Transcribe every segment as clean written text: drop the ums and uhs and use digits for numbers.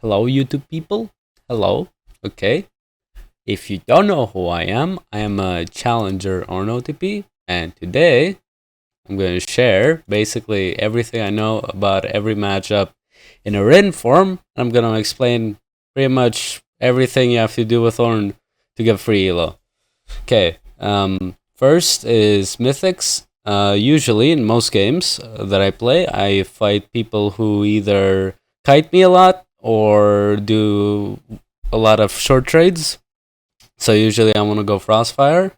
Hello, YouTube people. Hello. Okay. If you don't know who I am a challenger on OTP, and today I'm going to share basically everything I know about every matchup in a written form. I'm going to explain pretty much everything you have to do with Thorn to get free elo. Okay. First is Mythics. Usually in most games that I play, I fight people who either kite me a lot or do a lot of short trades. So usually I want to go Frostfire,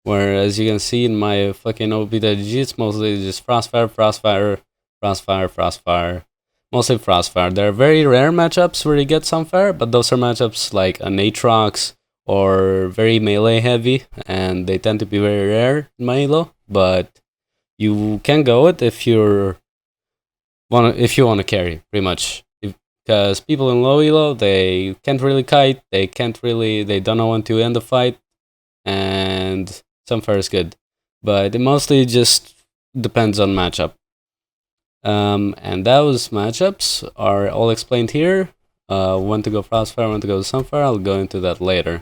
where as you can see in my fucking OPWG, it's mostly just Frostfire, Frostfire, Frostfire, Frostfire. Mostly Frostfire. There are very rare matchups where you get Sunfire, but those are matchups like an Aatrox or very melee heavy, and they tend to be very rare in my elo. But you can go it if you want to carry, pretty much. Because people in low elo, they can't really kite, they don't know when to end the fight, and Sunfire is good. But it mostly just depends on matchup. And those matchups are all explained here. When to go Frostfire, when to go Sunfire, I'll go into that later.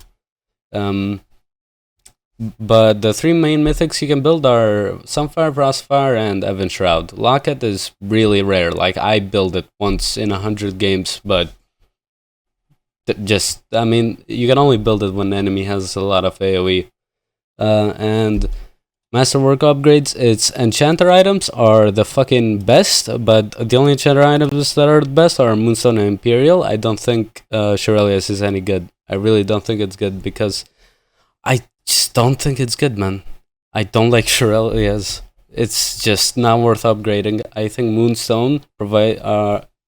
But the three main mythics you can build are Sunfire, Frostfire, and Evan Shroud. Locket is really rare. Like, I build it once in 100 games, but I mean, you can only build it when the enemy has a lot of AoE. And Masterwork upgrades, its enchanter items are the fucking best, but the only enchanter items that are the best are Moonstone and Imperial. I don't think Shirelius is any good. I really don't think it's good because I just don't think it's good, man. I don't like Shirelius. It's just not worth upgrading. I think Moonstone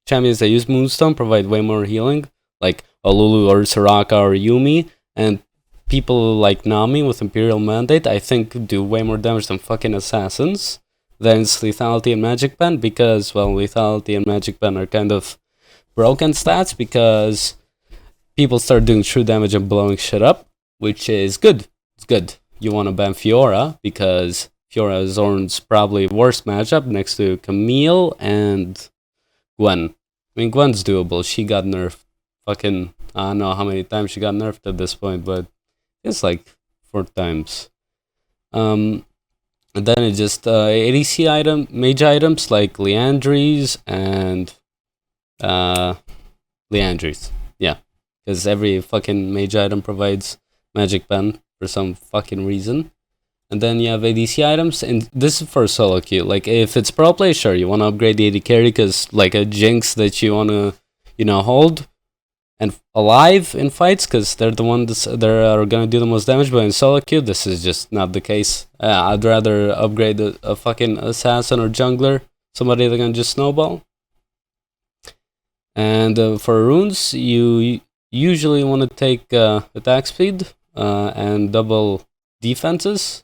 champions that use Moonstone provide way more healing, like Olulu or Soraka or Yumi, and people like Nami with Imperial Mandate, I think, do way more damage than fucking assassins. Then it's Lethality and Magic Pen, because, well, Lethality and Magic Pen are kind of broken stats because people start doing true damage and blowing shit up, which is good. It's good. You want to ban Fiora, because Fiora is Zorn's probably worst matchup next to Camille and Gwen. I mean, Gwen's doable. She got nerfed. Fucking, I don't know how many times she got nerfed at this point, but it's like 4 times. And then it's just ADC mage items like Leandries and Leandries. Yeah, because every fucking mage item provides Magic Pen for some fucking reason. And then you have ADC items, and this is for solo queue. Like, if it's pro play, sure, you want to upgrade the AD carry because, like, a Jinx that you want to, hold and alive in fights, because they're the ones that are gonna do the most damage. But in solo queue, this is just not the case. I'd rather upgrade a fucking assassin or jungler, somebody that can just snowball. And for runes, you usually want to take attack speed and double defenses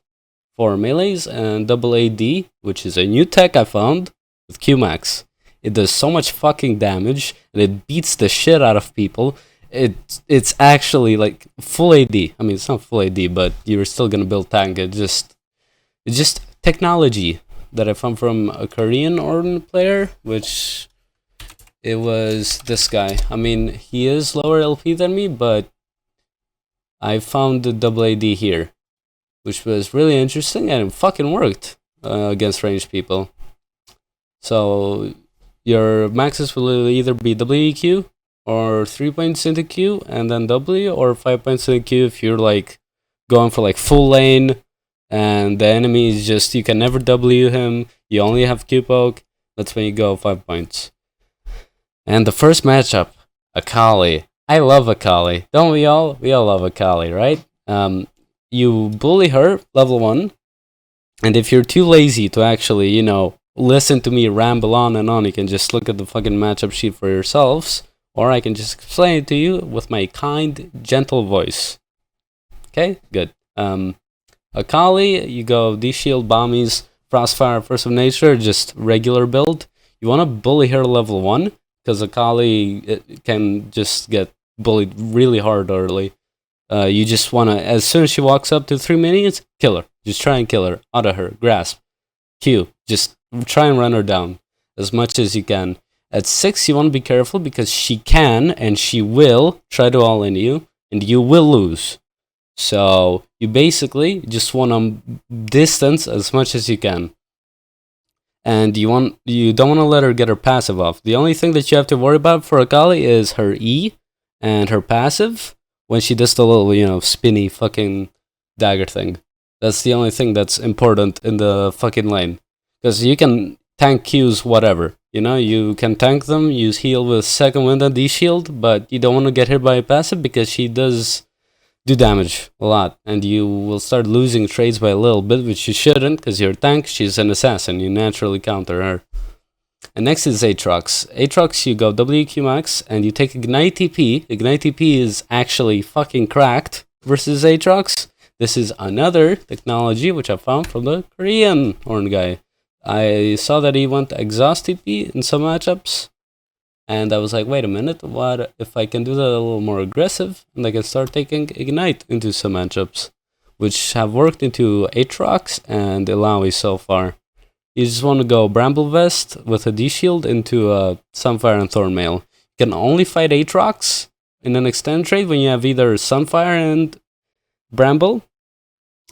for melees, and double AD, which is a new tech I found with Qmax. It does so much fucking damage, and it beats the shit out of people. It's actually like full AD. I mean, it's not full AD, but you're still gonna build tank. It's just technology that I found from a Korean Orden player, which it was this guy. I mean, he is lower LP than me, but I found the double AD here, which was really interesting, and it fucking worked against ranged people. So your maxes will either be WEQ or 3 points into Q and then W, or 5 points into Q if you're like going for like full lane and the enemy is just, you can never W him, you only have Q poke. That's when you go 5 points. And the first matchup, Akali. I love Akali. Don't we all? We all love Akali, right? You bully her, level 1, and if you're too lazy to actually, listen to me ramble on and on, you can just look at the fucking matchup sheet for yourselves, or I can just explain it to you with my kind, gentle voice. Okay, good. Akali, you go D-Shield, Bombies, Frostfire, Force of Nature, just regular build. You want to bully her level 1, because Akali can just get bullied really hard early. You just want to, as soon as she walks up to 3 minions, kill her. Just try and kill her, auto her, grasp, Q, just try and run her down as much as you can. At 6, you want to be careful because she can and she will try to all-in you, and you will lose. So you basically just want to distance as much as you can. And you don't want to let her get her passive off. The only thing that you have to worry about for Akali is her E and her passive when she does the little, spinny fucking dagger thing. That's the only thing that's important in the fucking lane. Because you can tank Qs whatever. You can tank them, use heal with second wind and D-shield, but you don't want to get hit by a passive because she does do damage a lot, and you will start losing trades by a little bit, which you shouldn't, because you're a tank, she's an assassin, you naturally counter her. And next is Aatrox. Aatrox, you go WQ max, and you take Ignite TP. Ignite TP is actually fucking cracked versus Aatrox. This is another technology which I found from the Korean horn guy. I saw that he went Exhaust TP in some matchups, and I was like, wait a minute, what if I can do that a little more aggressive, and I can start taking Ignite into some matchups, which have worked into Aatrox and Illaoi so far. You just want to go Bramble Vest with a D-Shield into Sunfire and Thornmail. You can only fight Aatrox in an extended trade when you have either Sunfire and Bramble,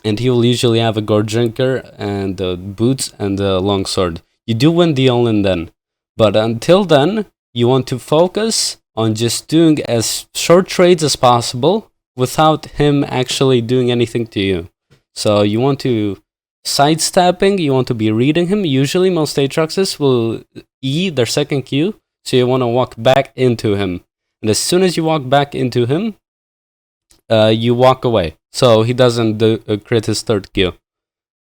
and he will usually have a Goredrinker and boots and a longsword. You do win the all-in then, but until then, you want to focus on just doing as short trades as possible without him actually doing anything to you. So you want to sidestepping, you want to be reading him. Usually most Aatroxes will E their second Q, so you want to walk back into him. And as soon as you walk back into him, you walk away, so he doesn't crit his third Q.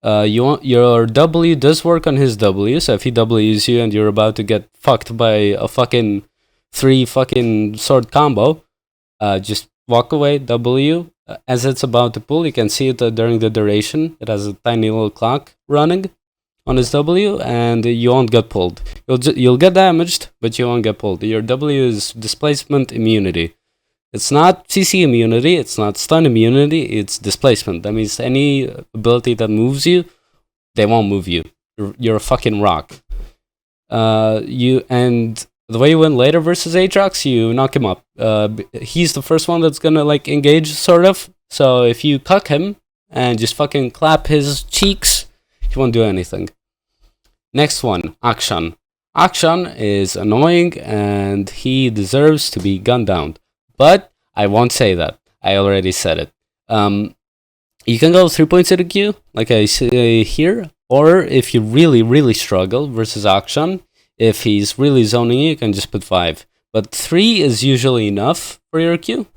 Your W does work on his W, so if he Ws you and you're about to get fucked by a fucking 3 fucking sword combo, just walk away, W. As it's about to pull, you can see it during the duration. It has a tiny little clock running on his W, and you won't get pulled. You'll get damaged, but you won't get pulled. Your W is displacement immunity. It's not CC immunity, it's not stun immunity, it's displacement. That means any ability that moves you, they won't move you. You're a fucking rock. And the way you win later versus Aatrox, you knock him up. He's the first one that's gonna engage, sort of. So if you cuck him and just fucking clap his cheeks, he won't do anything. Next one, Akshan. Akshan is annoying and he deserves to be gunned down. But I won't say that. I already said it. You can go 3 points at a Q, like I say here, or if you really, really struggle versus Akshan, if he's really zoning you can just put 5. But 3 is usually enough for your Q,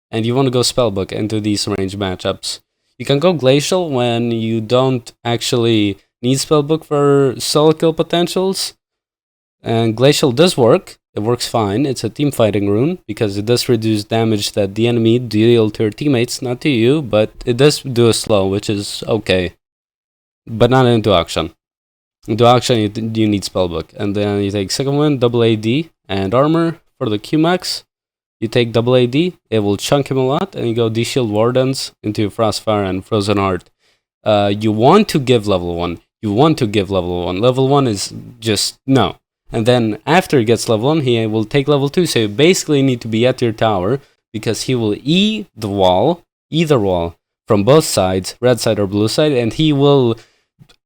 and you want to go Spellbook into these range matchups. You can go Glacial when you don't actually need Spellbook for solo kill potentials, and Glacial does work. It works fine. It's a team fighting rune because it does reduce damage that the enemy deal to your teammates, not to you, but it does do a slow, which is okay. But not into Akshan. Into Akshan, you need Spellbook. And then you take second wind, double AD, and armor for the Qmax. You take double AD, it will chunk him a lot, and you go D-Shield Wardens into Frostfire and Frozen Heart. You want to give level 1. You want to give level 1. Level 1 is just no. And then after he gets level 1, he will take level 2. So you basically need to be at your tower because he will E the wall, either wall, from both sides, red side or blue side, and he will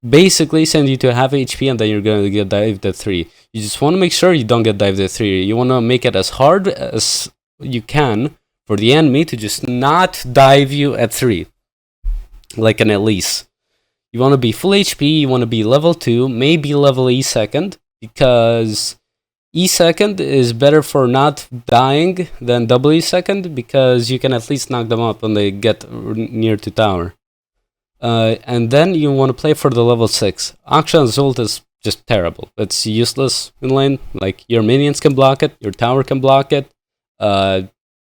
basically send you to half HP and then you're going to get dived at 3. You just want to make sure you don't get dived at 3. You want to make it as hard as you can for the enemy to just not dive you at 3. Like an Elise. You want to be full HP, you want to be level 2, maybe level E second. Because E second is better for not dying than double E second because you can at least knock them up when they get near to tower. And then you want to play for the level 6. Akshan's ult is just terrible. It's useless in lane. Like your minions can block it, your tower can block it.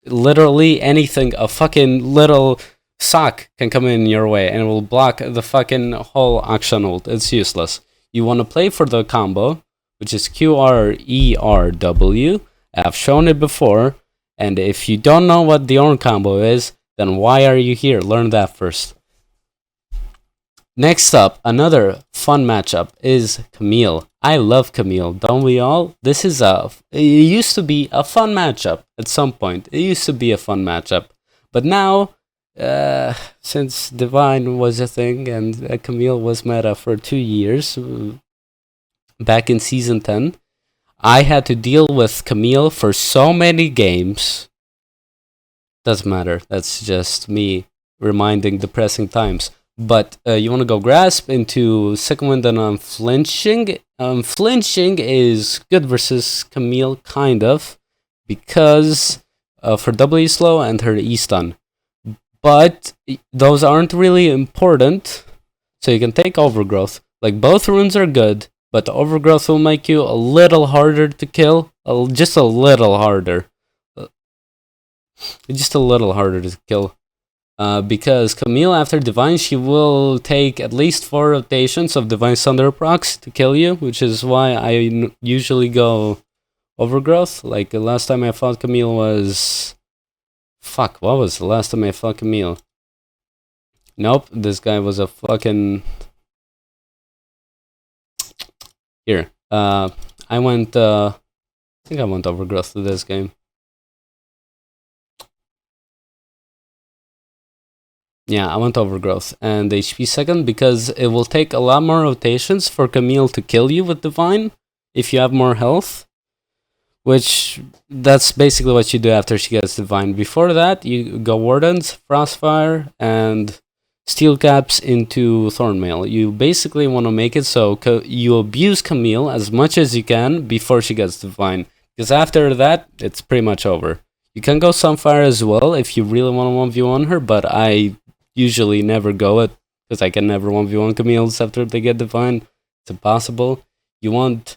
Literally anything, a fucking little sock can come in your way and it will block the fucking whole Akshan ult. It's useless. You want to play for the combo, which is QRERW. I've shown it before, and if you don't know what the Ornn combo is, then why are you here? Learn that first. Next up, another fun matchup is Camille. I love Camille, don't we all? It used to be a fun matchup at some point. It used to be a fun matchup. But now, since Divine was a thing and Camille was meta for 2 years, back in Season 10, I had to deal with Camille for so many games. Doesn't matter, that's just me reminding depressing times. But you want to go Grasp into second wind and Unflinching. Flinching is good versus Camille, kind of, because of her W slow and her E stun. But those aren't really important, so you can take Overgrowth. Like, both runes are good, but the Overgrowth will make you a little harder to kill. Just a little harder. Just a little harder to kill. Because Camille, after Divine, she will take at least 4 rotations of Divine Thunder procs to kill you, which is why I usually go Overgrowth. Like, the last time I fought Camille was... Fuck, what was the last time I fought Camille? Nope, this guy was a fucking... Here, I think I went Overgrowth to this game. Yeah, I went Overgrowth and HP second because it will take a lot more rotations for Camille to kill you with Divine if you have more health. Which, that's basically what you do after she gets Divine. Before that, you go Wardens, Frostfire, and Steel Caps into Thornmail. You basically want to make it so you abuse Camille as much as you can before she gets Divine. Because after that, it's pretty much over. You can go Sunfire as well if you really want to 1v1 her, but I usually never go it, because I can never 1v1 Camille's after they get Divine. It's impossible. You want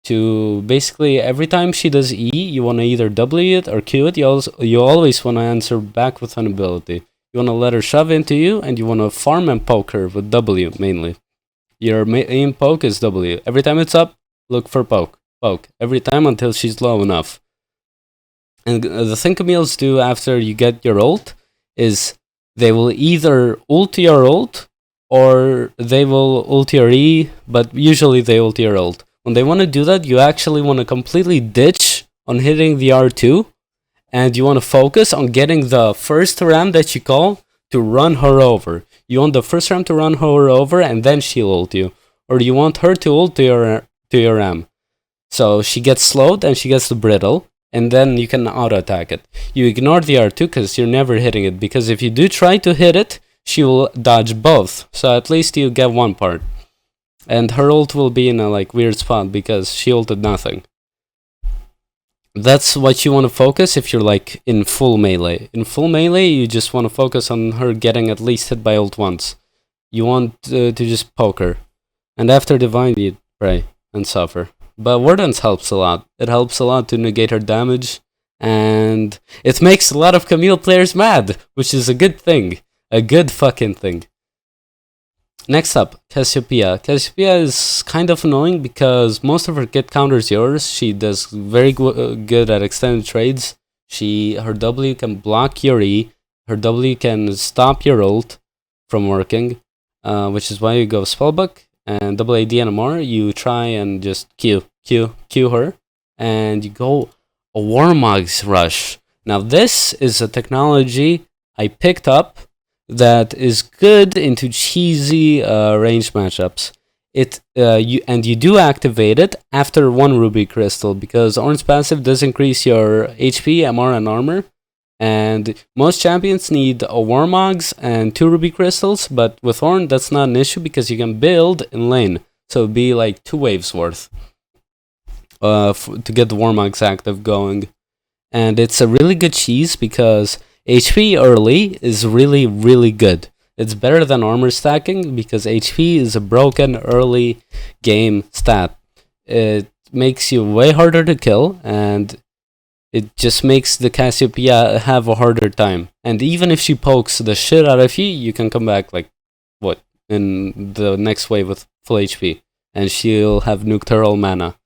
to, basically, every time she does E, you want to either W it or Q it. You always want to answer back with an ability. You want to let her shove into you, and you want to farm and poke her with W, mainly. Your main poke is W. Every time it's up, look for poke. Poke. Every time until she's low enough. And the thing Camille's do after you get your ult is they will either ult your ult or they will ult your E, but usually they ult your ult. When they want to do that, you actually want to completely ditch on hitting the R2, and you want to focus on getting the first ram that you call to run her over. You want the first ram to run her over, and then she'll ult you. Or you want her to ult to your ram. So she gets slowed and she gets the brittle, and then you can auto-attack it. You ignore the R2 because you're never hitting it, because if you do try to hit it, she will dodge both. So at least you get one part. And her ult will be in a weird spot because she ulted nothing. That's what you want to focus if you're in full melee. In full melee, you just want to focus on her getting at least hit by ult once. You want to just poke her. And after Divine, you pray and suffer. But Wardens helps a lot. It helps a lot to negate her damage. And it makes a lot of Camille players mad, which is a good thing. A good fucking thing. Next up, Cassiopeea. Cassiopeea is kind of annoying because most of her kit counters yours. She does very good at extended trades. Her W can block your E. Her W can stop your ult from working, which is why you go Spellbook. And double AD and MR, you try and just Q her. And you go a Warmog's Rush. Now this is a technology I picked up that is good into cheesy range matchups. You do activate it after 1 Ruby Crystal, because Ornn's passive does increase your HP, MR, and armor. And most champions need a Warmogs and 2 Ruby Crystals, but with Ornn that's not an issue because you can build in lane. So it'd be like 2 waves worth to get the Warmogs active going. And it's a really good cheese because HP early is really, really good. It's better than armor stacking because HP is a broken early game stat. It makes you way harder to kill, and it just makes the Cassiopeea have a harder time. And even if she pokes the shit out of you, you can come back in the next wave with full HP. And she'll have nuked her all mana.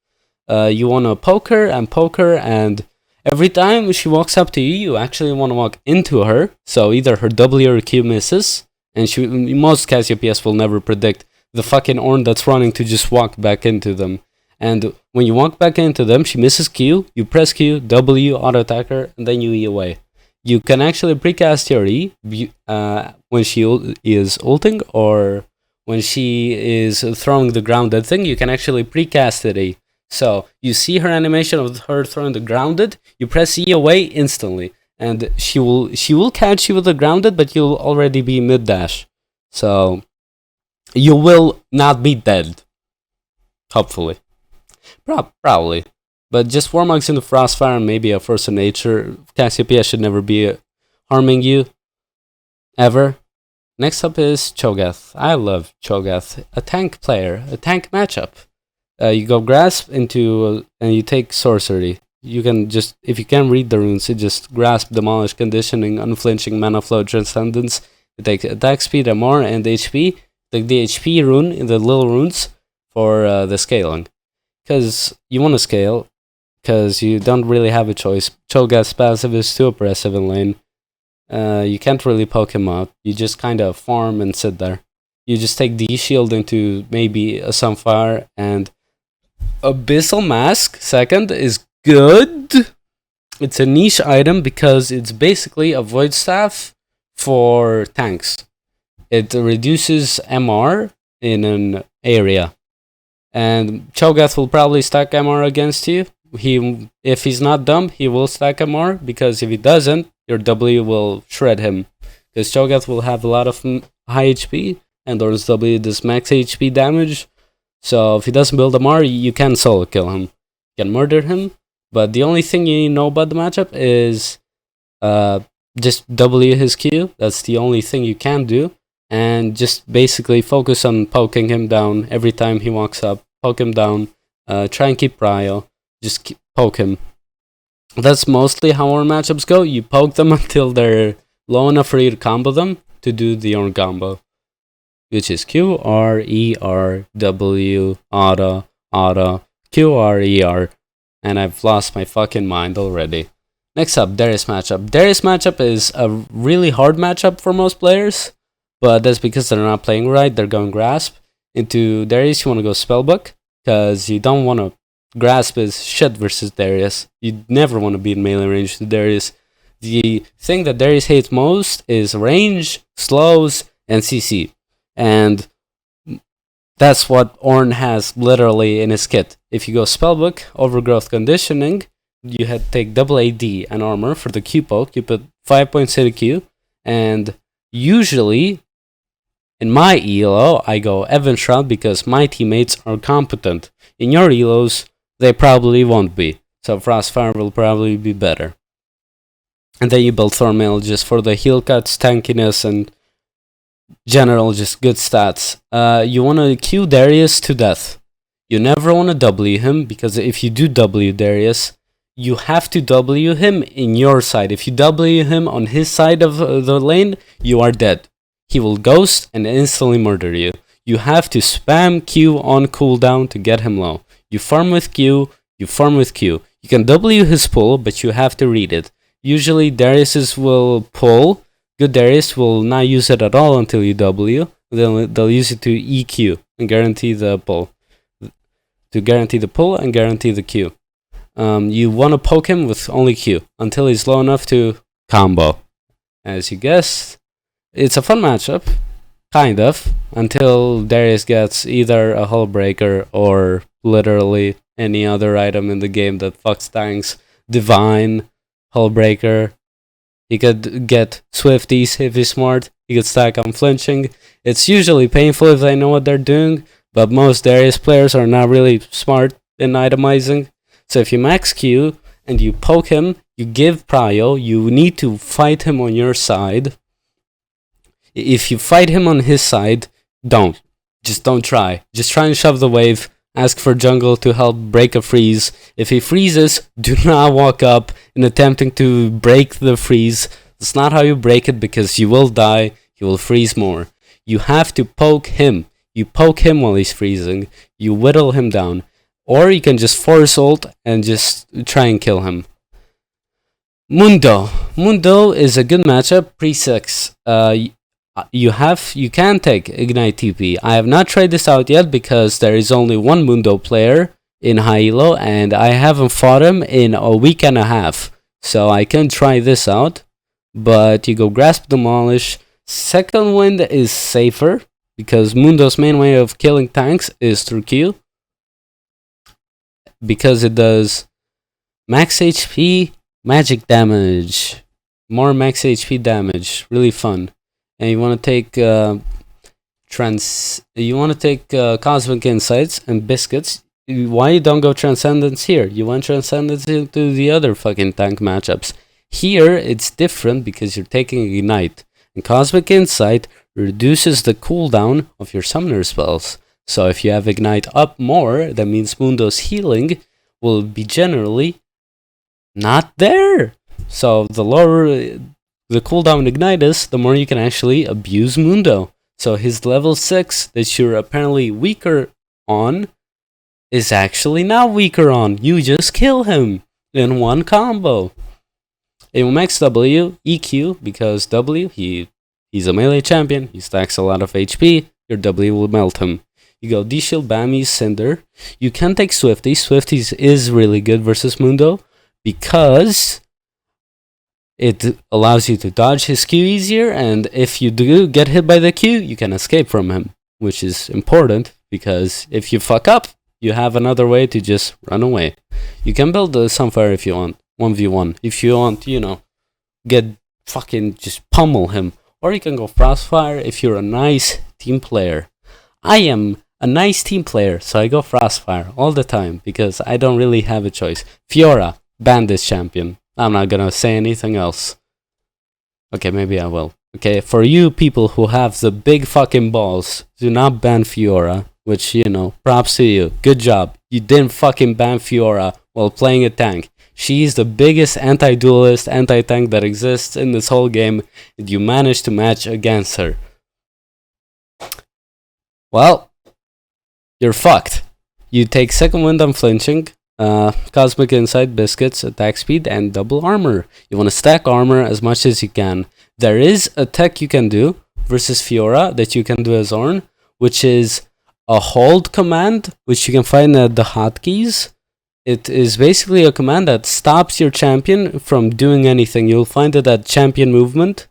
You want to poke her, and every time she walks up to you, you actually want to walk into her. So either her W or Q misses, And most Cassiopeias will never predict the fucking Ornn that's running to just walk back into them. And when you walk back into them, she misses Q, you press Q, W, auto attacker, and then you E away. You can actually precast your E when she is ulting, or when she is throwing the grounded thing, you can actually precast it E. So you see her animation of her throwing the grounded, you press E away instantly, and she will catch you with the grounded, but you'll already be mid dash. So you will not be dead, hopefully. Probably. But just Warmogs into Frostfire and maybe a Force of Nature. Cassiopeia should never be harming you. Ever. Next up is Cho'gath. I love Cho'gath. A tank player. A tank matchup. You go Grasp into... and you take Sorcery. You can just... if you can read the runes, you just Grasp, Demolish, Conditioning, Unflinching, Mana Flow, Transcendence. You take Attack Speed, MR, and HP. Take the HP rune in the little runes for the scaling. Because you want to scale, because you don't really have a choice. Cho'gath's passive is too oppressive in lane. You can't really poke him out. You just kind of farm and sit there. You just take the shield into maybe a Sunfire, and Abyssal Mask, second, is good. It's a niche item because it's basically a Void Staff for tanks. It reduces MR in an area. And Cho'gath will probably stack MR against you. If he's not dumb, he will stack MR, because if he doesn't, your W will shred him. Because Cho'gath will have a lot of high HP, and Ornn's W does max HP damage. So if he doesn't build MR, you can solo kill him. You can murder him, but the only thing you know about the matchup is just W his Q. That's the only thing you can do. And just basically focus on poking him down every time he walks up. Poke him down, try and keep prio, just poke him. That's mostly how our matchups go. You poke them until they're low enough for you to combo them to do the Ornn combo, which is Q, R, E, R, W, auto, Q, R, E, R, and I've lost my fucking mind already. Next up, Darius matchup. Darius matchup is a really hard matchup for most players, but that's because they're not playing right, they're going Grasp. Into Darius, you want to go Spellbook, because you don't want to... Grasp is shit versus Darius. You never want to be in melee range to Darius. The thing that Darius hates most is range, slows, and CC. And that's what Ornn has literally in his kit. If you go Spellbook, Overgrowth Conditioning, you had to take double AD and armor for the Q poke. You put 5 points in the Q, and usually... in my elo, I go Evan Shroud because my teammates are competent. In your elos, they probably won't be. So Frostfire will probably be better. And then you build Thornmail just for the heal cuts, tankiness, and general just good stats. You want to Q Darius to death. You never want to W him, because if you do W Darius, you have to W him in your side. If you W him on his side of the lane, you are dead. He will ghost and instantly murder you. You have to spam Q on cooldown to get him low. You farm with Q, you farm with Q. You can W his pull, but you have to read it. Usually Darius's will pull. Good Darius will not use it at all until you W. They'll use it to EQ and guarantee the pull. To guarantee the pull and guarantee the Q. You want to poke him with only Q until he's low enough to combo. As you guessed, it's a fun matchup, kind of, until Darius gets either a Hull Breaker or literally any other item in the game that fucks tanks. Divine, Hull Breaker. He could get Swifties if he's smart. He could stack on flinching. It's usually painful if they know what they're doing, but most Darius players are not really smart in itemizing. So if you max Q and you poke him, you give prio, you need to fight him on your side. If you fight him on his side, don't. Just don't try. Just try and shove the wave. Ask for jungle to help break a freeze. If he freezes, do not walk up in attempting to break the freeze. That's not how you break it, because you will die. You will freeze more. You have to poke him. You poke him while he's freezing. You whittle him down. Or you can just force ult and just try and kill him. Mundo. Mundo is a good matchup, pre-6. You can take Ignite TP. I have not tried this out yet because there is only one Mundo player in high elo, and I haven't fought him in a week and a half. So I can try this out. But you go Grasp, Demolish. Second Wind is safer because Mundo's main way of killing tanks is through Q. Because it does max HP, magic damage. More max HP damage. Really fun. And you want to take Cosmic Insights and Biscuits. Why you don't go Transcendence here? You want Transcendence into the other fucking tank matchups. Here it's different because you're taking Ignite. And Cosmic Insight reduces the cooldown of your summoner spells. So if you have Ignite up more, that means Mundo's healing will be generally not there. So the lower the cooldown Ignite is, the more you can actually abuse Mundo. So his level 6 that you're apparently weaker on is actually not weaker on. You just kill him in one combo. In max W, EQ, because W, he's a melee champion, he stacks a lot of HP, your W will melt him. You go D-Shield, Bammy, Cinder. You can take Swifty. Swifty is really good versus Mundo because it allows you to dodge his Q easier, and if you do get hit by the Q, you can escape from him, which is important because if you fuck up, you have another way to just run away. You can build a Sunfire if you want, 1v1. If you want, get fucking just pummel him. Or you can go Frostfire if you're a nice team player. I am a nice team player, so I go Frostfire all the time because I don't really have a choice. Fiora, ban this champion. I'm not gonna say anything else. Okay, maybe I will. Okay, for you people who have the big fucking balls, do not ban Fiora. Which, props to you. Good job. You didn't fucking ban Fiora while playing a tank. She's the biggest anti-duelist, anti-tank that exists in this whole game, and you managed to match against her. Well, you're fucked. You take second wind unflinching, Cosmic Insight, Biscuits, attack speed, and double armor. You want to stack armor as much as you can. There is a tech you can do versus Fiora that you can do as Ornn, which is a hold command, which you can find at the hotkeys. It is basically a command that stops your champion from doing anything. You'll find it at champion movement,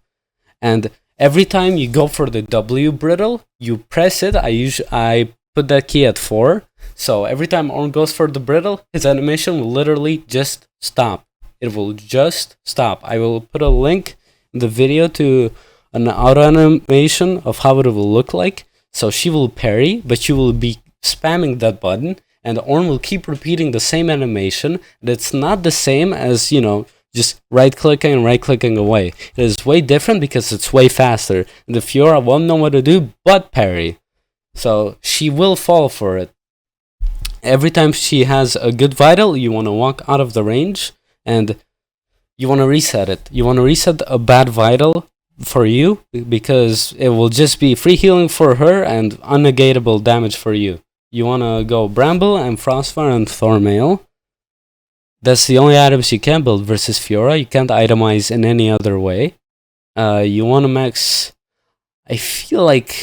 and every time you go for the W brittle, you press it. I put that key at 4, so every time Ornn goes for the brittle, his animation will literally just stop. It will just stop. I will put a link in the video to an auto animation of how it will look like. So she will parry, but you will be spamming that button, and Ornn will keep repeating the same animation. And it's not the same as, just right-clicking and right-clicking away. It is way different because it's way faster. And the Fiora won't know what to do but parry. So she will fall for it. Every time she has a good vital, you want to walk out of the range, and you want to reset it. You want to reset a bad vital for you, because it will just be free healing for her and unnegatable damage for you. You want to go Bramble and Frostfire and Thornmail. That's the only items you can build versus Fiora. You can't itemize in any other way. You want to max... I feel like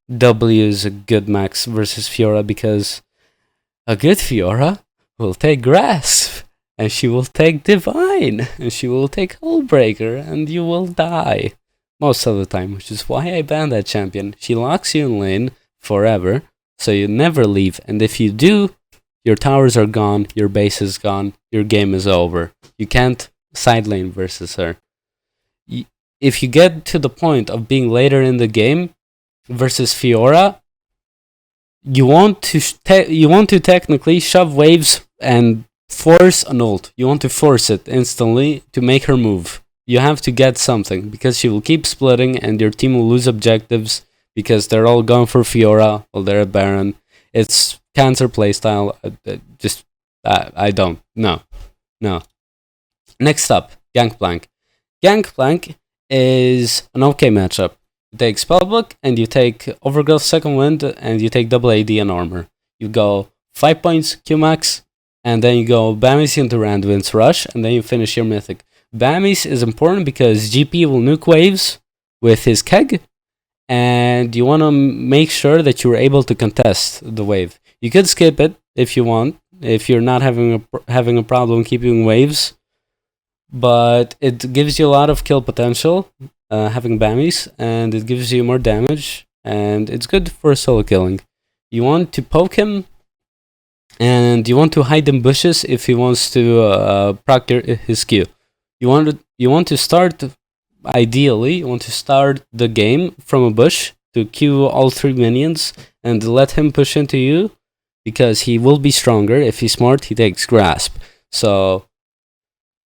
W is a good max versus Fiora because a good Fiora will take Grasp, and she will take Divine, and she will take Hullbreaker, and you will die. Most of the time, which is why I banned that champion. She locks you in lane forever, so you never leave. And if you do, your towers are gone, your base is gone, your game is over. You can't side lane versus her. If you get to the point of being later in the game versus Fiora, you want to technically shove waves and force an ult. You want to force it instantly to make her move. You have to get something, because she will keep splitting and your team will lose objectives because they're all going for Fiora while they're at Baron. It's cancer playstyle. I don't. No. Next up, Gangplank. Gangplank is an okay matchup. You take Spellbook and you take Overgrowth Second Wind and you take double AD and armor. You go 5 points Qmax, and then you go Bamis into Randwin's Rush, and then you finish your Mythic. Bamis is important because GP will nuke waves with his keg, and you want to make sure that you're able to contest the wave. You could skip it if you want, if you're not having a problem keeping waves, but it gives you a lot of kill potential, having Bammies, and it gives you more damage, and it's good for solo killing. You want to poke him, and you want to hide in bushes if he wants to proc his Q. You want to start, ideally, you want to start the game from a bush to Q all 3 minions and let him push into you, because he will be stronger. If he's smart, he takes Grasp. So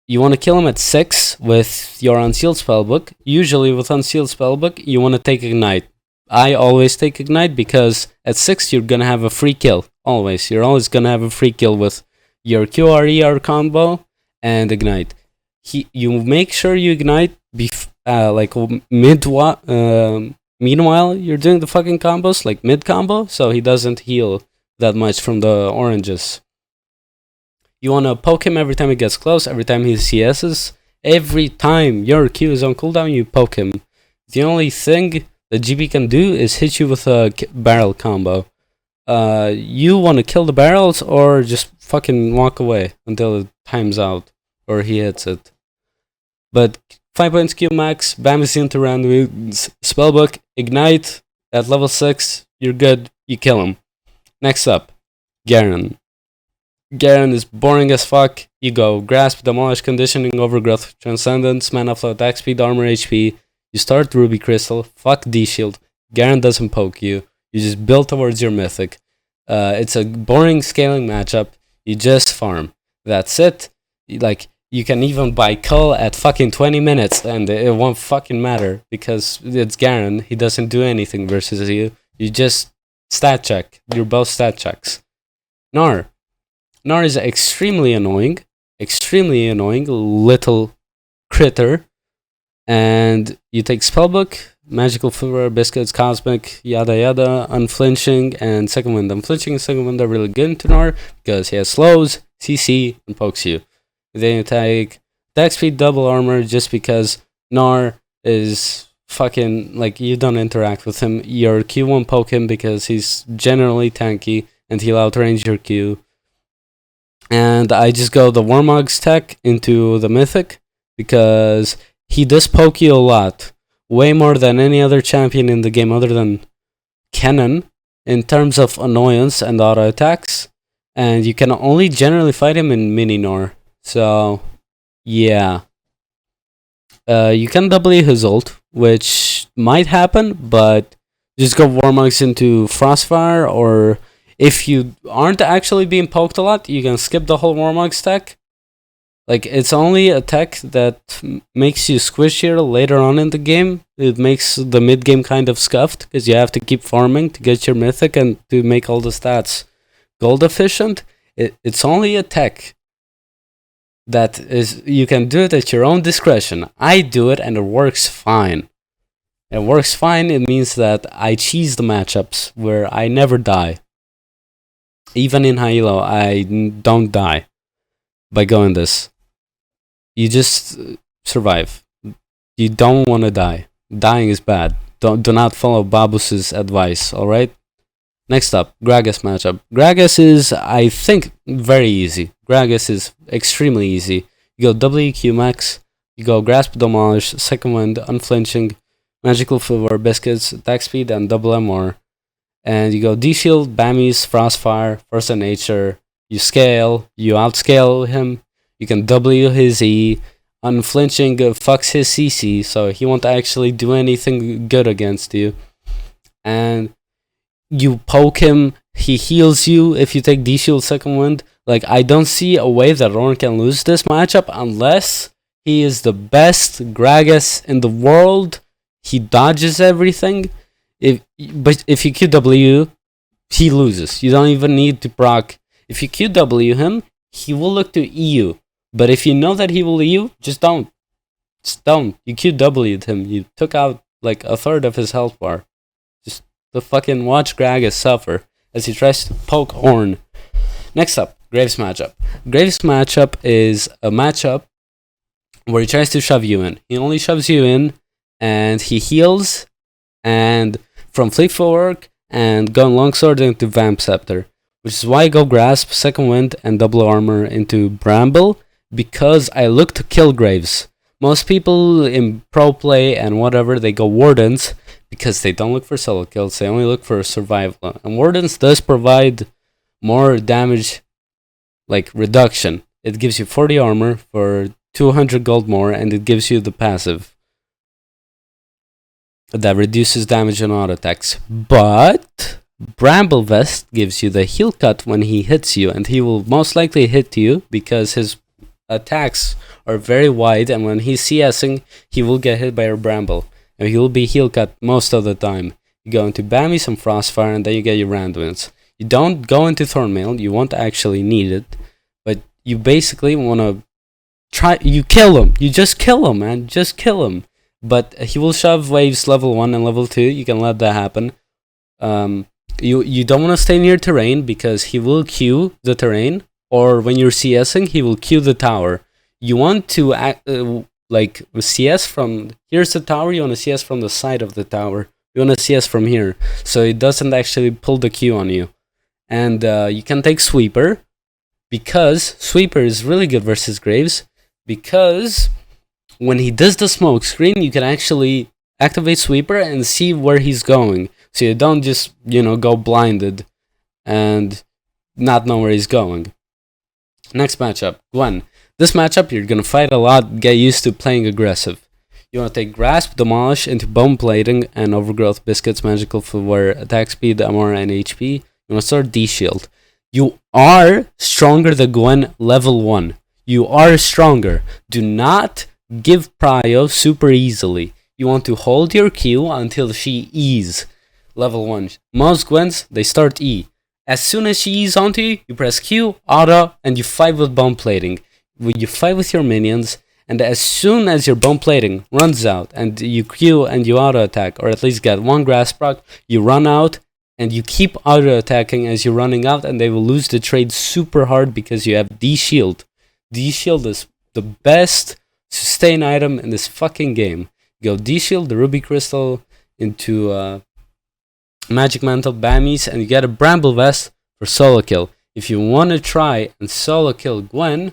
you want to kill him at 6 with your Unsealed Spellbook. Usually with Unsealed Spellbook, you want to take Ignite. I always take Ignite because at 6 you're going to have a free kill. Always. You're always going to have a free kill with your QRER combo and Ignite. You make sure you Ignite meanwhile you're doing the fucking combos, like mid combo, so he doesn't heal that much from the oranges. You want to poke him every time he gets close, every time he CS's. Every time your Q is on cooldown, you poke him. The only thing that GB can do is hit you with a barrel combo. You want to kill the barrels or just fucking walk away until it times out or he hits it. But 5 points Q max, Bammies into round, Spellbook, Ignite, at level 6, you're good, you kill him. Next up, Garen. Garen is boring as fuck. You go Grasp, Demolish, Conditioning, Overgrowth, Transcendence, Mana Flow, Attack Speed, Armor, HP. You start Ruby Crystal, fuck D-Shield. Garen doesn't poke you. You just build towards your Mythic. It's a boring scaling matchup. You just farm. That's it. You can even buy Kull at fucking 20 minutes and it won't fucking matter because it's Garen. He doesn't do anything versus you. You just stat check. You're both stat checks. Gnar. Gnar is extremely annoying little critter. And you take Spellbook, Magical Fever, Biscuits, Cosmic, yada yada, Unflinching, and Second Wind. Unflinching and Second Wind are really good into Gnar because he has slows, CC, and pokes you. Then you take Attack Speed, Double Armor, just because Gnar is fucking, you don't interact with him. Your Q won't poke him because he's generally tanky, and he'll outrange your Q. And I just go the Warmog's tech into the Mythic, because he does poke you a lot. Way more than any other champion in the game other than Kennen, in terms of annoyance and auto attacks. And you can only generally fight him in mini Gnar. So, yeah. You can W his ult, which might happen, but just go Warmogs into Frostfire, or if you aren't actually being poked a lot, you can skip the whole Warmogs tech. It's only a tech that makes you squishier later on in the game. It makes the mid-game kind of scuffed, because you have to keep farming to get your Mythic and to make all the stats gold efficient. It's only a tech that is, you can do it at your own discretion. I do it and it works fine. It works fine. It means that I cheese the matchups where I never die. Even in high elo, I don't die by going this. You just survive. You don't want to die. Dying is bad. Do not follow Babus's advice, alright? Next up, Gragas matchup. Gragas is, I think, very easy. Gragas is extremely easy. You go WQ max, you go Grasp, Demolish, Second Wind, Unflinching, Magical Fever, Biscuits, Attack Speed, and double MR. And you go D-Shield, Bammies, Frostfire, Force of Nature. You scale, you outscale him. You can W his E. Unflinching fucks his CC, so he won't actually do anything good against you. And you poke him, he heals you if you take D-Shield Second Wind. I don't see a way that Roran can lose this matchup unless he is the best Gragas in the world. He dodges everything. But if you QW, he loses. You don't even need to proc. If you QW him, he will look to EU. But if you know that he will EU, just don't. Just don't. You QW'd him. You took out a third of his health bar. Just to fucking watch Gragas suffer as he tries to poke Ornn. Next up, Graves matchup. Graves matchup is a matchup where he tries to shove you in. He only shoves you in, and he heals and from Fleet Footwork, and going Longsword into Vamp Scepter, which is why I go Grasp, Second Wind, and Double Armor into Bramble, because I look to kill Graves. Most people in pro play and whatever, they go Wardens, because they don't look for solo kills, they only look for survival. And Wardens does provide more damage, like reduction. It gives you 40 armor for 200 gold more, and it gives you the passive that reduces damage on auto attacks. But Bramble Vest gives you the heal cut when he hits you, and he will most likely hit you because his attacks are very wide, and when he's CSing, he will get hit by a Bramble, and he will be heal cut most of the time. You go into Bammy, some Frostfire, and then you get your randoms. You don't go into Thornmail, you won't actually need it, but you basically want to you kill him. You just kill him, man. Just kill him. But he will shove waves level 1 and level 2. You can let that happen. You don't want to stay near terrain because he will Q the terrain. Or when you're CSing, he will Q the tower. You want to like CS from... Here's the tower. You want to CS from the side of the tower. You want to CS from here. So it doesn't actually pull the Q on you. And you can take Sweeper. Because Sweeper is really good versus Graves. Because when he does the smoke screen, you can actually activate Sweeper and see where he's going. So you don't just, go blinded and not know where he's going. Next matchup, Gwen. This matchup, you're going to fight a lot, get used to playing aggressive. You want to take Grasp, Demolish into Bone Plating and Overgrowth Biscuits, Magical Footwear, Attack Speed, MR, and HP. You want to start D-Shield. You are stronger than Gwen level 1. You are stronger. Do not give prio super easily. You want to hold your Q until she E's level 1. Most Gwens, they start E. As soon as she E's onto you, you press Q, auto, and you fight with Bone Plating. You fight with your minions, and as soon as your Bone Plating runs out, and you Q and you auto attack, or at least get one Grasp proc, you run out, and you keep auto attacking as you're running out, and they will lose the trade super hard because you have D-Shield. D-Shield is the best sustain item in this fucking game. You go D-Shield, the Ruby Crystal, into Magic Mantle, Bammies, and you get a Bramble Vest for solo kill. If you want to try and solo kill Gwen,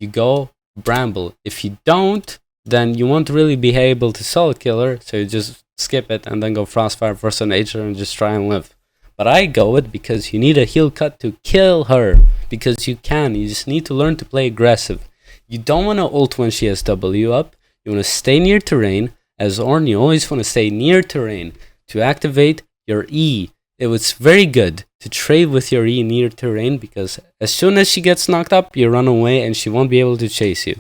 you go Bramble. If you don't, then you won't really be able to solo kill her, so you just skip it and then go Frostfire First Nature and just try and live. But I go it because you need a heal cut to kill her. Because you can. You just need to learn to play aggressive. You don't want to ult when she has W up. You want to stay near terrain. As Ornn, you always want to stay near terrain to activate your E. It was very good to trade with your E near terrain because as soon as she gets knocked up, you run away and she won't be able to chase you.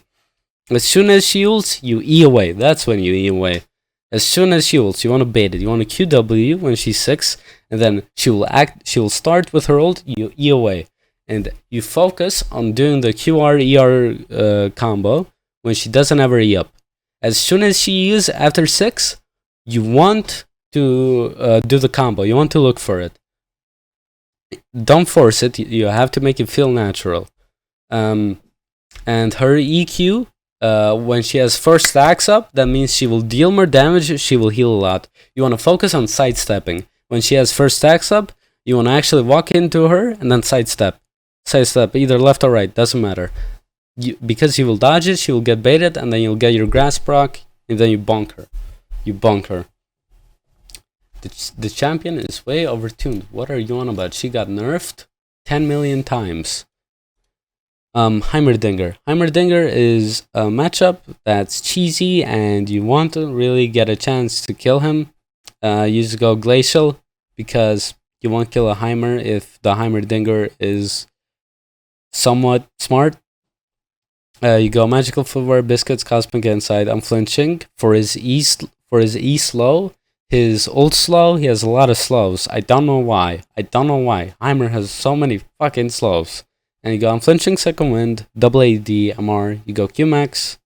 As soon as she ults, you E away. That's when you E away. As soon as she ults, you want to bait it. You want to QW when she's 6, and then she will start with her ult, you E away. And you focus on doing the QR-ER combo when she doesn't have her E up. As soon as she is after 6, you want to do the combo. You want to look for it. Don't force it. You have to make it feel natural. And her EQ, when she has first stacks up, that means she will deal more damage, she will heal a lot. You want to focus on sidestepping. When she has first stacks up, you want to actually walk into her and then sidestep. Sidestep, either left or right, doesn't matter. Because you will dodge it, she will get baited, and then you'll get your grass proc, and then you bonk her. You bonk her. The champion is way overtuned. What are you on about? She got nerfed 10 million times. Heimerdinger. Heimerdinger is a matchup that's cheesy, and you want to really get a chance to kill him. You just go Glacial, because you won't kill a Heimer if the Heimerdinger is somewhat smart. You go Magical Footwear, Biscuits, Cosmic Insight, Unflinching. For his E slow, his ult slow, he has a lot of slows. I don't know why. Heimer has so many fucking slows. And you go Unflinching, Second Wind, Double AD, MR. You go Qmax.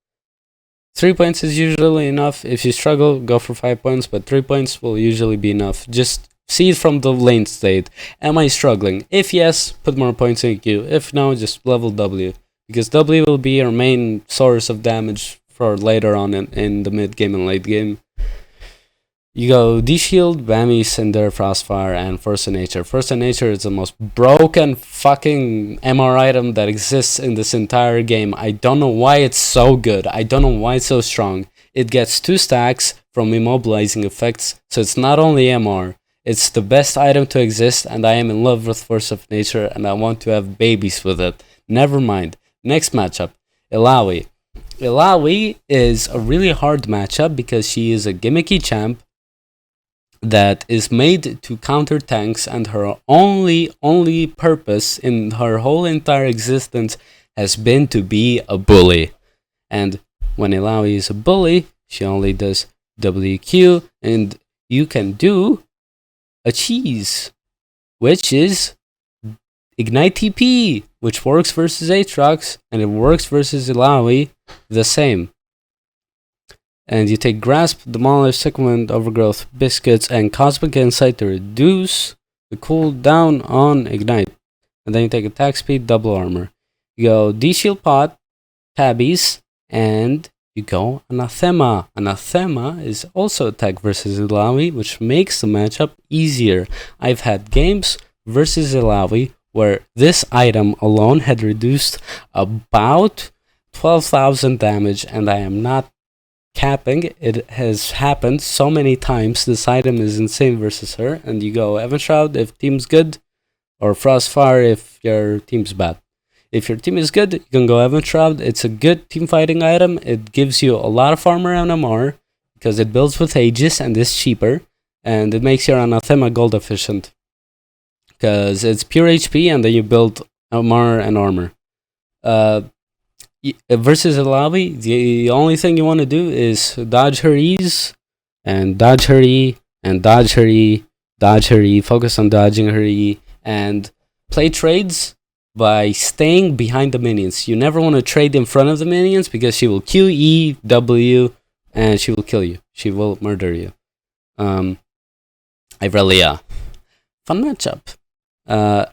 3 points is usually enough. If you struggle, go for 5 points, but 3 points will usually be enough. Just see it from the lane state. Am I struggling? If yes, put more points in Q. If no, just level W. Because W will be your main source of damage for later on in the mid game and late game. You go D-Shield, Bammy, Cinder, Frostfire, and Force of Nature. Force of Nature is the most broken fucking MR item that exists in this entire game. I don't know why it's so good. I don't know why it's so strong. It gets 2 stacks from immobilizing effects, so it's not only MR. It's the best item to exist, and I am in love with Force of Nature, and I want to have babies with it. Never mind. Next matchup, Illaoi. Illaoi is a really hard matchup because she is a gimmicky champ that is made to counter tanks, and her only purpose in her whole entire existence has been to be a bully. And when Illaoi is a bully, she only does WQ, and you can do a cheese, which is Ignite TP, which works versus Aatrox, and it works versus Illaoi the same. And you take Grasp, Demolish, Second Overgrowth, Biscuits, and Cosmic Insight to reduce the cooldown on Ignite. And then you take Attack Speed, Double Armor. You go D-Shield Pot, Tabbies, and you go Anathema. Anathema is also attack versus Illaoi, which makes the matchup easier. I've had games versus Illaoi where this item alone had reduced about 12,000 damage, and I am not capping. It has happened so many times. This item is insane versus her. And you go Evan Shroud if team's good, or Frostfire if your team's bad. If your team is good, you can go Evan Shroud. It's a good team fighting item. It gives you a lot of armor and MR because it builds with Aegis and is cheaper, and it makes your Anathema gold efficient because it's pure HP and then you build MR and armor. Versus Illaoi, the only thing you want to do is dodge her E's, and dodge her E, and dodge her E, dodge her E, focus on dodging her E, and play trades by staying behind the minions. You never want to trade in front of the minions because she will Q, E, W, and she will kill you. She will murder you. Irelia. Fun matchup.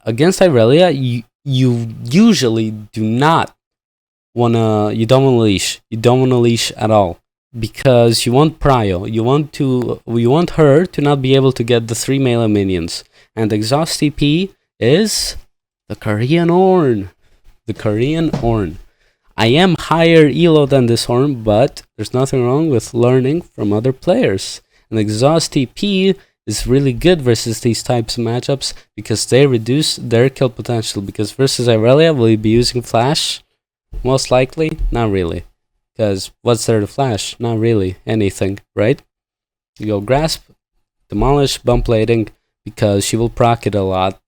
Against Irelia, you usually do not you don't want to leash. You don't want to leash at all because you want prio. You want her to not be able to get the 3 melee minions. And exhaust TP is the Korean Ornn. The Korean Ornn. I am higher elo than this Ornn, but there's nothing wrong with learning from other players. And exhaust TP is really good versus these types of matchups because they reduce their kill potential. Because versus Irelia, will you be using flash? Most likely, not really. Because what's there to flash? Not really anything, right? You go Grasp, Demolish, Bump Plating, because she will proc it a lot.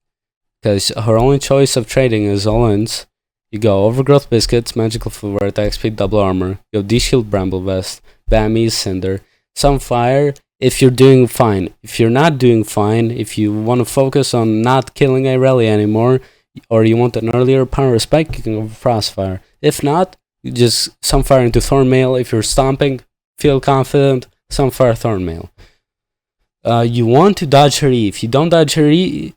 Because her only choice of trading is all-ins. You go Overgrowth Biscuits, Magical Footwear, Attack Speed, Double Armor. You go D-Shield, Bramble Vest, Bammy, Cinder. Some Fire if you're doing fine. If you're not doing fine, if you want to focus on not killing Irelia anymore, or you want an earlier power spike, you can go for Frostfire. If not, you just Sunfire into Thornmail. If you're stomping, feel confident, Sunfire Thornmail. You want to dodge her E. If you don't dodge her E,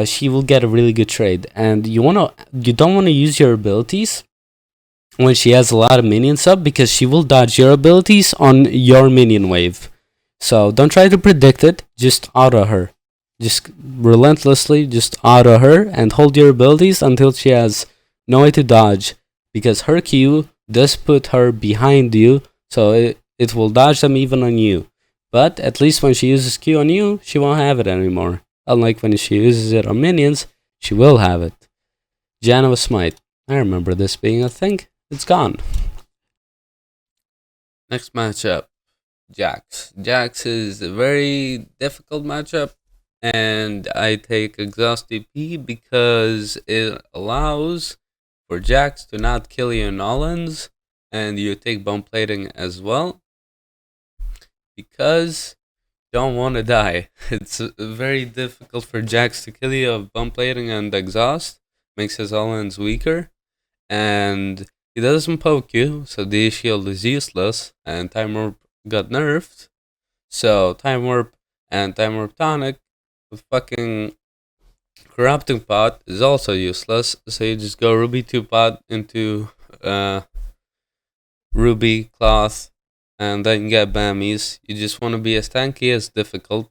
she will get a really good trade. And you don't want to use your abilities when she has a lot of minions up because she will dodge your abilities on your minion wave. So don't try to predict it, just auto her. Just relentlessly just auto her and hold your abilities until she has no way to dodge, because her Q does put her behind you, so it will dodge them even on you. But at least when she uses Q on you, she won't have it anymore. Unlike when she uses it on minions, she will have it. Janna Smite. I remember this being a thing. It's gone. Next matchup. Jax. Jax is a very difficult matchup, and I take Exhaust TP because it allows for Jax to not kill you in all-ins, and you take Bump Plating as well because you don't want to die. It's very difficult for Jax to kill you of Bump Plating and Exhaust, makes his all-ins weaker, and he doesn't poke you, so the shield is useless, and Time Warp got nerfed, so Time Warp and Time Warp Tonic with fucking Corrupting Pot is also useless, so you just go Ruby 2 Pot into Ruby Cloth and then you get Bammies. You just want to be as tanky as difficult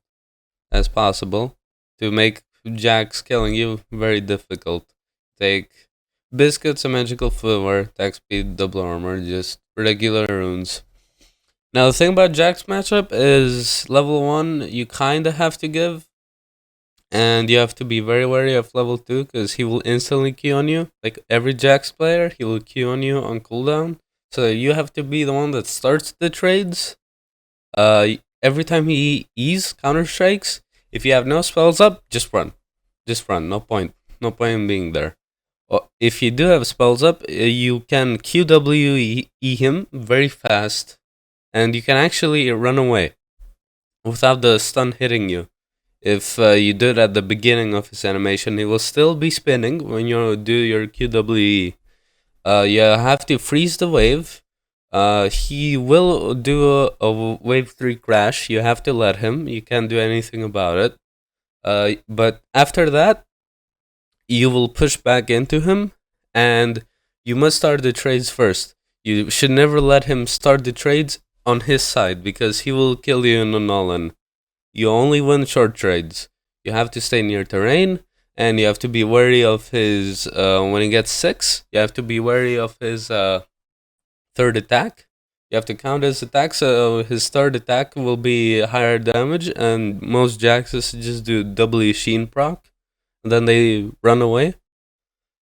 as possible to make Jax killing you very difficult. Take Biscuits, a magical footwear, attack speed, double armor, just regular runes. Now the thing about Jax matchup is level 1 you kinda have to give, and you have to be very wary of level 2 because he will instantly Q on you. Like every Jax player, he will Q on you on cooldown. So you have to be the one that starts the trades. Every time he E's counter strikes, if you have no spells up, just run. Just run. No point. No point in being there. If you do have spells up, you can QWE him very fast, and you can actually run away without the stun hitting you. If you do it at the beginning of his animation, he will still be spinning when you do your QWE. You have to freeze the wave. He will do a wave 3 crash. You have to let him. You can't do anything about it. But after that, you will push back into him, and you must start the trades first. You should never let him start the trades on his side, because he will kill you in an all-in. You only win short trades. You have to stay near terrain, and you have to be wary of his, when he gets 6, you have to be wary of his third attack. You have to count his attacks, so his third attack will be higher damage, and most Jaxes just do W Sheen proc, and then they run away.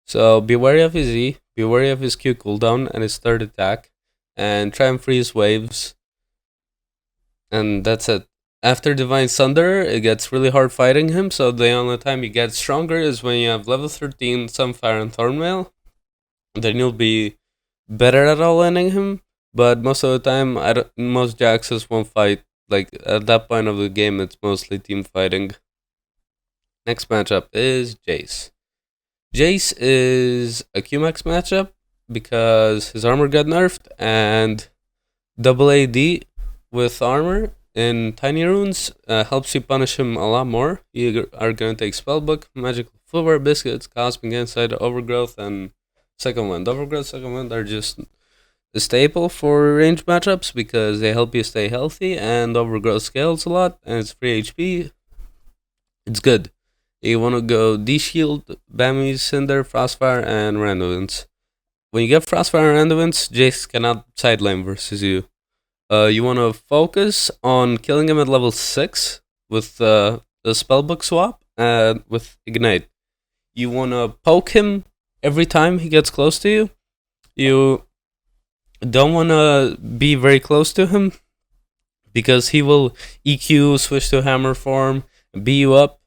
So be wary of his E, be wary of his Q cooldown and his third attack, and try and freeze waves. And that's it. After Divine Thunder, it gets really hard fighting him, so the only time you get stronger is when you have level 13 Sunfire and Thornmail. Then you'll be better at all-ending him, but most of the time, most Jaxes won't fight. Like, at that point of the game, it's mostly team fighting. Next matchup is Jayce. Jayce is a QMax matchup because his armor got nerfed, and double AD with armor in tiny runes helps you punish him a lot more. You are going to take Spellbook, Magical Footwear, Biscuits, Cosmic Insight, Overgrowth, and Second Wind. Overgrowth, Second Wind are just a staple for range matchups because they help you stay healthy, and Overgrowth scales a lot, and it's free HP. It's good. You want to go D-Shield, Bammy, Cinder, Frostfire, and Randuin's. When you get Frostfire and Randuin's, Jayce cannot sideline versus you. You want to focus on killing him at level 6 with the Spellbook swap and with Ignite. You want to poke him every time he gets close to you. You don't want to be very close to him because he will EQ, switch to hammer form, beat you up.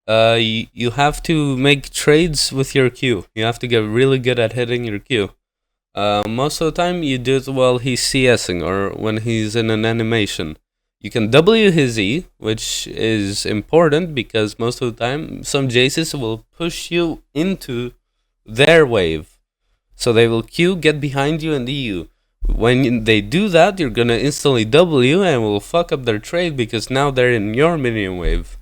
You have to make trades with your Q. You have to get really good at hitting your Q. Most of the time, you do it while he's CSing or when he's in an animation. You can W his E, which is important because most of the time, some Jayces will push you into their wave. So they will Q, get behind you, and EU. When they do that, you're gonna instantly W and will fuck up their trade because now they're in your minion wave.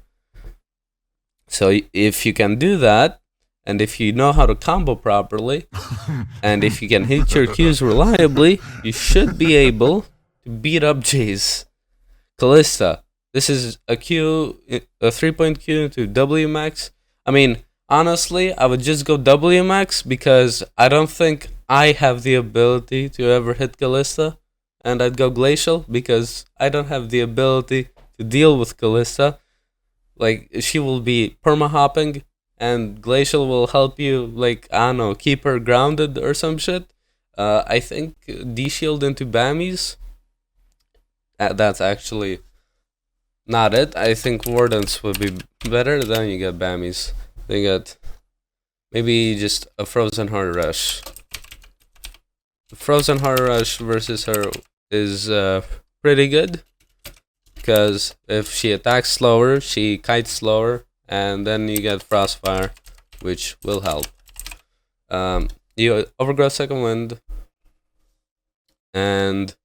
So if you can do that, and if you know how to combo properly, and if you can hit your Qs reliably, you should be able to beat up Jayce. Kalista, this is a 3-point Q into W max. I mean, honestly, I would just go W max because I don't think I have the ability to ever hit Kalista, and I'd go Glacial because I don't have the ability to deal with Kalista. Like, she will be perma-hopping, and Glacial will help you, like, I don't know, keep her grounded or some shit. I think D-Shield into Bammies, that's actually not it. I think Wardens would be better, then you get Bammies. Then you get maybe just a Frozen Heart Rush. Frozen Heart Rush versus her is pretty good. Because if she attacks slower, she kites slower, and then you get Frostfire, which will help. You Overgrowth Second Wind, and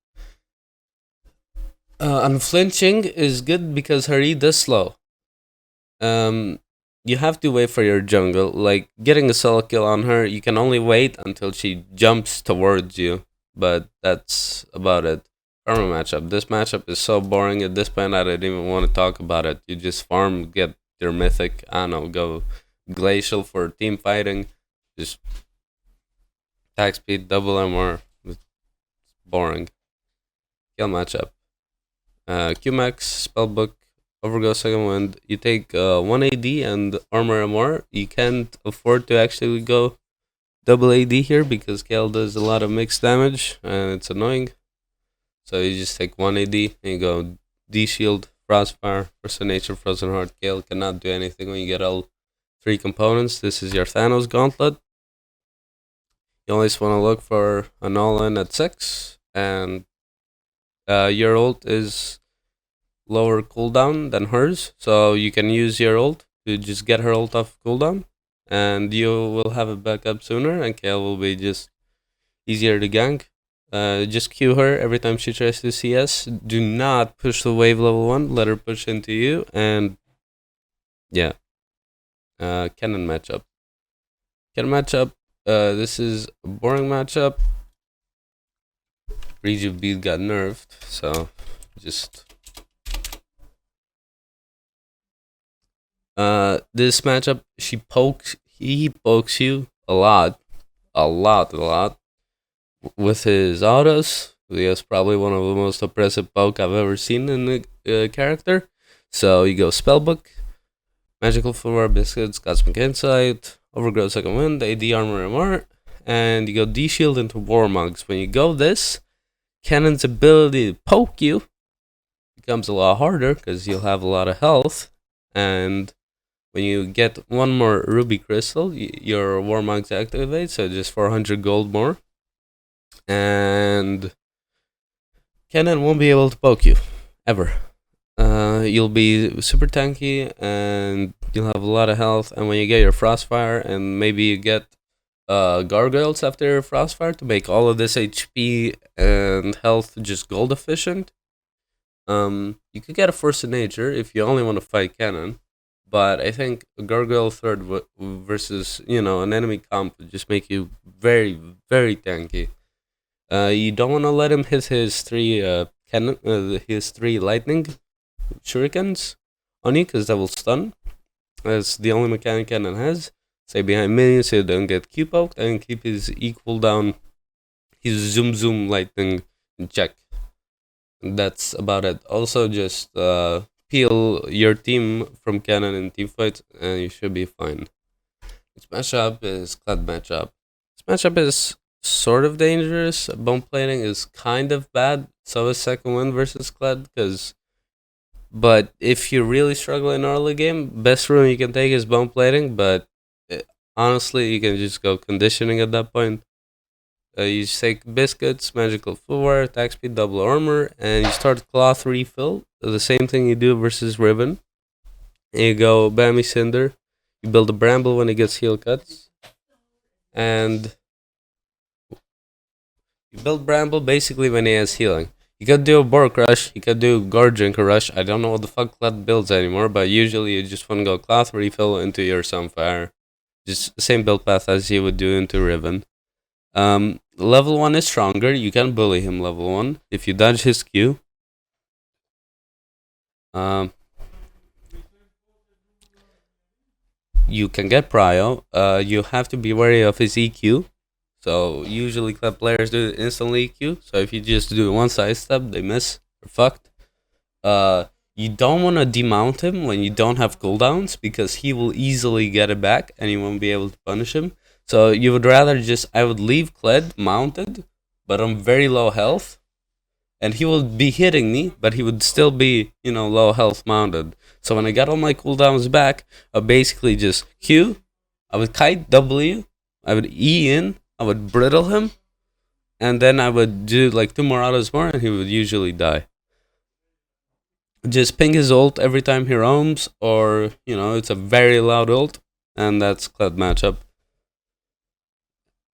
Unflinching is good because her E does slow. You have to wait for your jungle. Like, getting a solo kill on her, you can only wait until she jumps towards you, but that's about it. Karma matchup. This matchup is so boring at this point I don't even want to talk about it. You just farm, get your mythic, I don't know, go glacial for team fighting. Just attack speed, double MR. It's boring. Kill matchup. Qmax, Spellbook, Overgo Second Wind. You take 1 AD and Armor MR. You can't afford to actually go double AD here because Kayle does a lot of mixed damage and it's annoying. So you just take 1 AD and you go D-Shield, Frostfire, Frozen Nature, Frozen Heart. Kayle cannot do anything when you get all 3 components. This is your Thanos Gauntlet. You always want to look for an all-in at 6, and your ult is lower cooldown than hers, so you can use your ult to just get her ult off cooldown, and you will have it back up sooner, and Kayle will be just easier to gank. Just Q her every time she tries to CS. Do not push the wave level 1, let her push into you, and yeah. Kennen matchup. This is a boring matchup. Reju beat got nerfed, so just this matchup he pokes you a lot with his autos. He has probably one of the most oppressive poke I've ever seen in a character. So you go Spellbook, Magical Floor, Biscuits, Cosmic Insight, Overgrow Second Wind, AD Armor MR, and you go D-Shield into Warmugs. When you go this, Kennen's ability to poke you becomes a lot harder because you'll have a lot of health, and when you get one more Ruby Crystal, your Warmugs activate, so just 400 gold more, and Kennen won't be able to poke you, ever. You'll be super tanky, and you'll have a lot of health, and when you get your Frostfire, and maybe you get Gargoyles after your Frostfire to make all of this HP and health just gold efficient, you could get a Force of Nature if you only want to fight Kennen, but I think a Gargoyle third versus, you know, an enemy comp would just make you very, very tanky. You don't want to let him hit his 3 his 3 lightning shurikens on you, because that will stun. That's the only mechanic Kennen has. Stay behind minions so you don't get Q poked, and keep his E cooldown, his zoom lightning in check. And that's about it. Also, just peel your team from Kennen in teamfights, and you should be fine. This matchup is Kled matchup. This matchup is sort of dangerous. Bone plating is kind of bad. So is Second Wind versus Kled, but if you're really struggling in early game, best rune you can take is bone plating, but honestly, you can just go conditioning at that point. You just take Biscuits, Magical Footwear, attack speed, double armor, and you start Cloth Refill. The same thing you do versus Ribbon. And you go Bammy Cinder. You build a Bramble when he gets heal cuts. And you build Bramble basically when he has healing. You could do a Bork Rush, you could do Guard Drinker Rush. I don't know what the fuck Kled builds anymore, but usually you just want to go Cloth Refill into your Sunfire. Just the same build path as you would do into Riven. Level 1 is stronger. You can bully him level 1 if you dodge his Q. You can get Prio. You have to be wary of his EQ. So usually Kled players do instantly EQ. So if you just do one side step, they miss. They're fucked. You don't want to demount him when you don't have cooldowns, because he will easily get it back and you won't be able to punish him. So you would rather I would leave Kled mounted, but on very low health. And he will be hitting me, but he would still be, you know, low health mounted. So when I got all my cooldowns back, I basically just Q, I would kite W, I would E in, I would brittle him, and then I would do like 2 more autos more, and he would usually die. Just ping his ult every time he roams, or, you know, it's a very loud ult, and that's Kled matchup.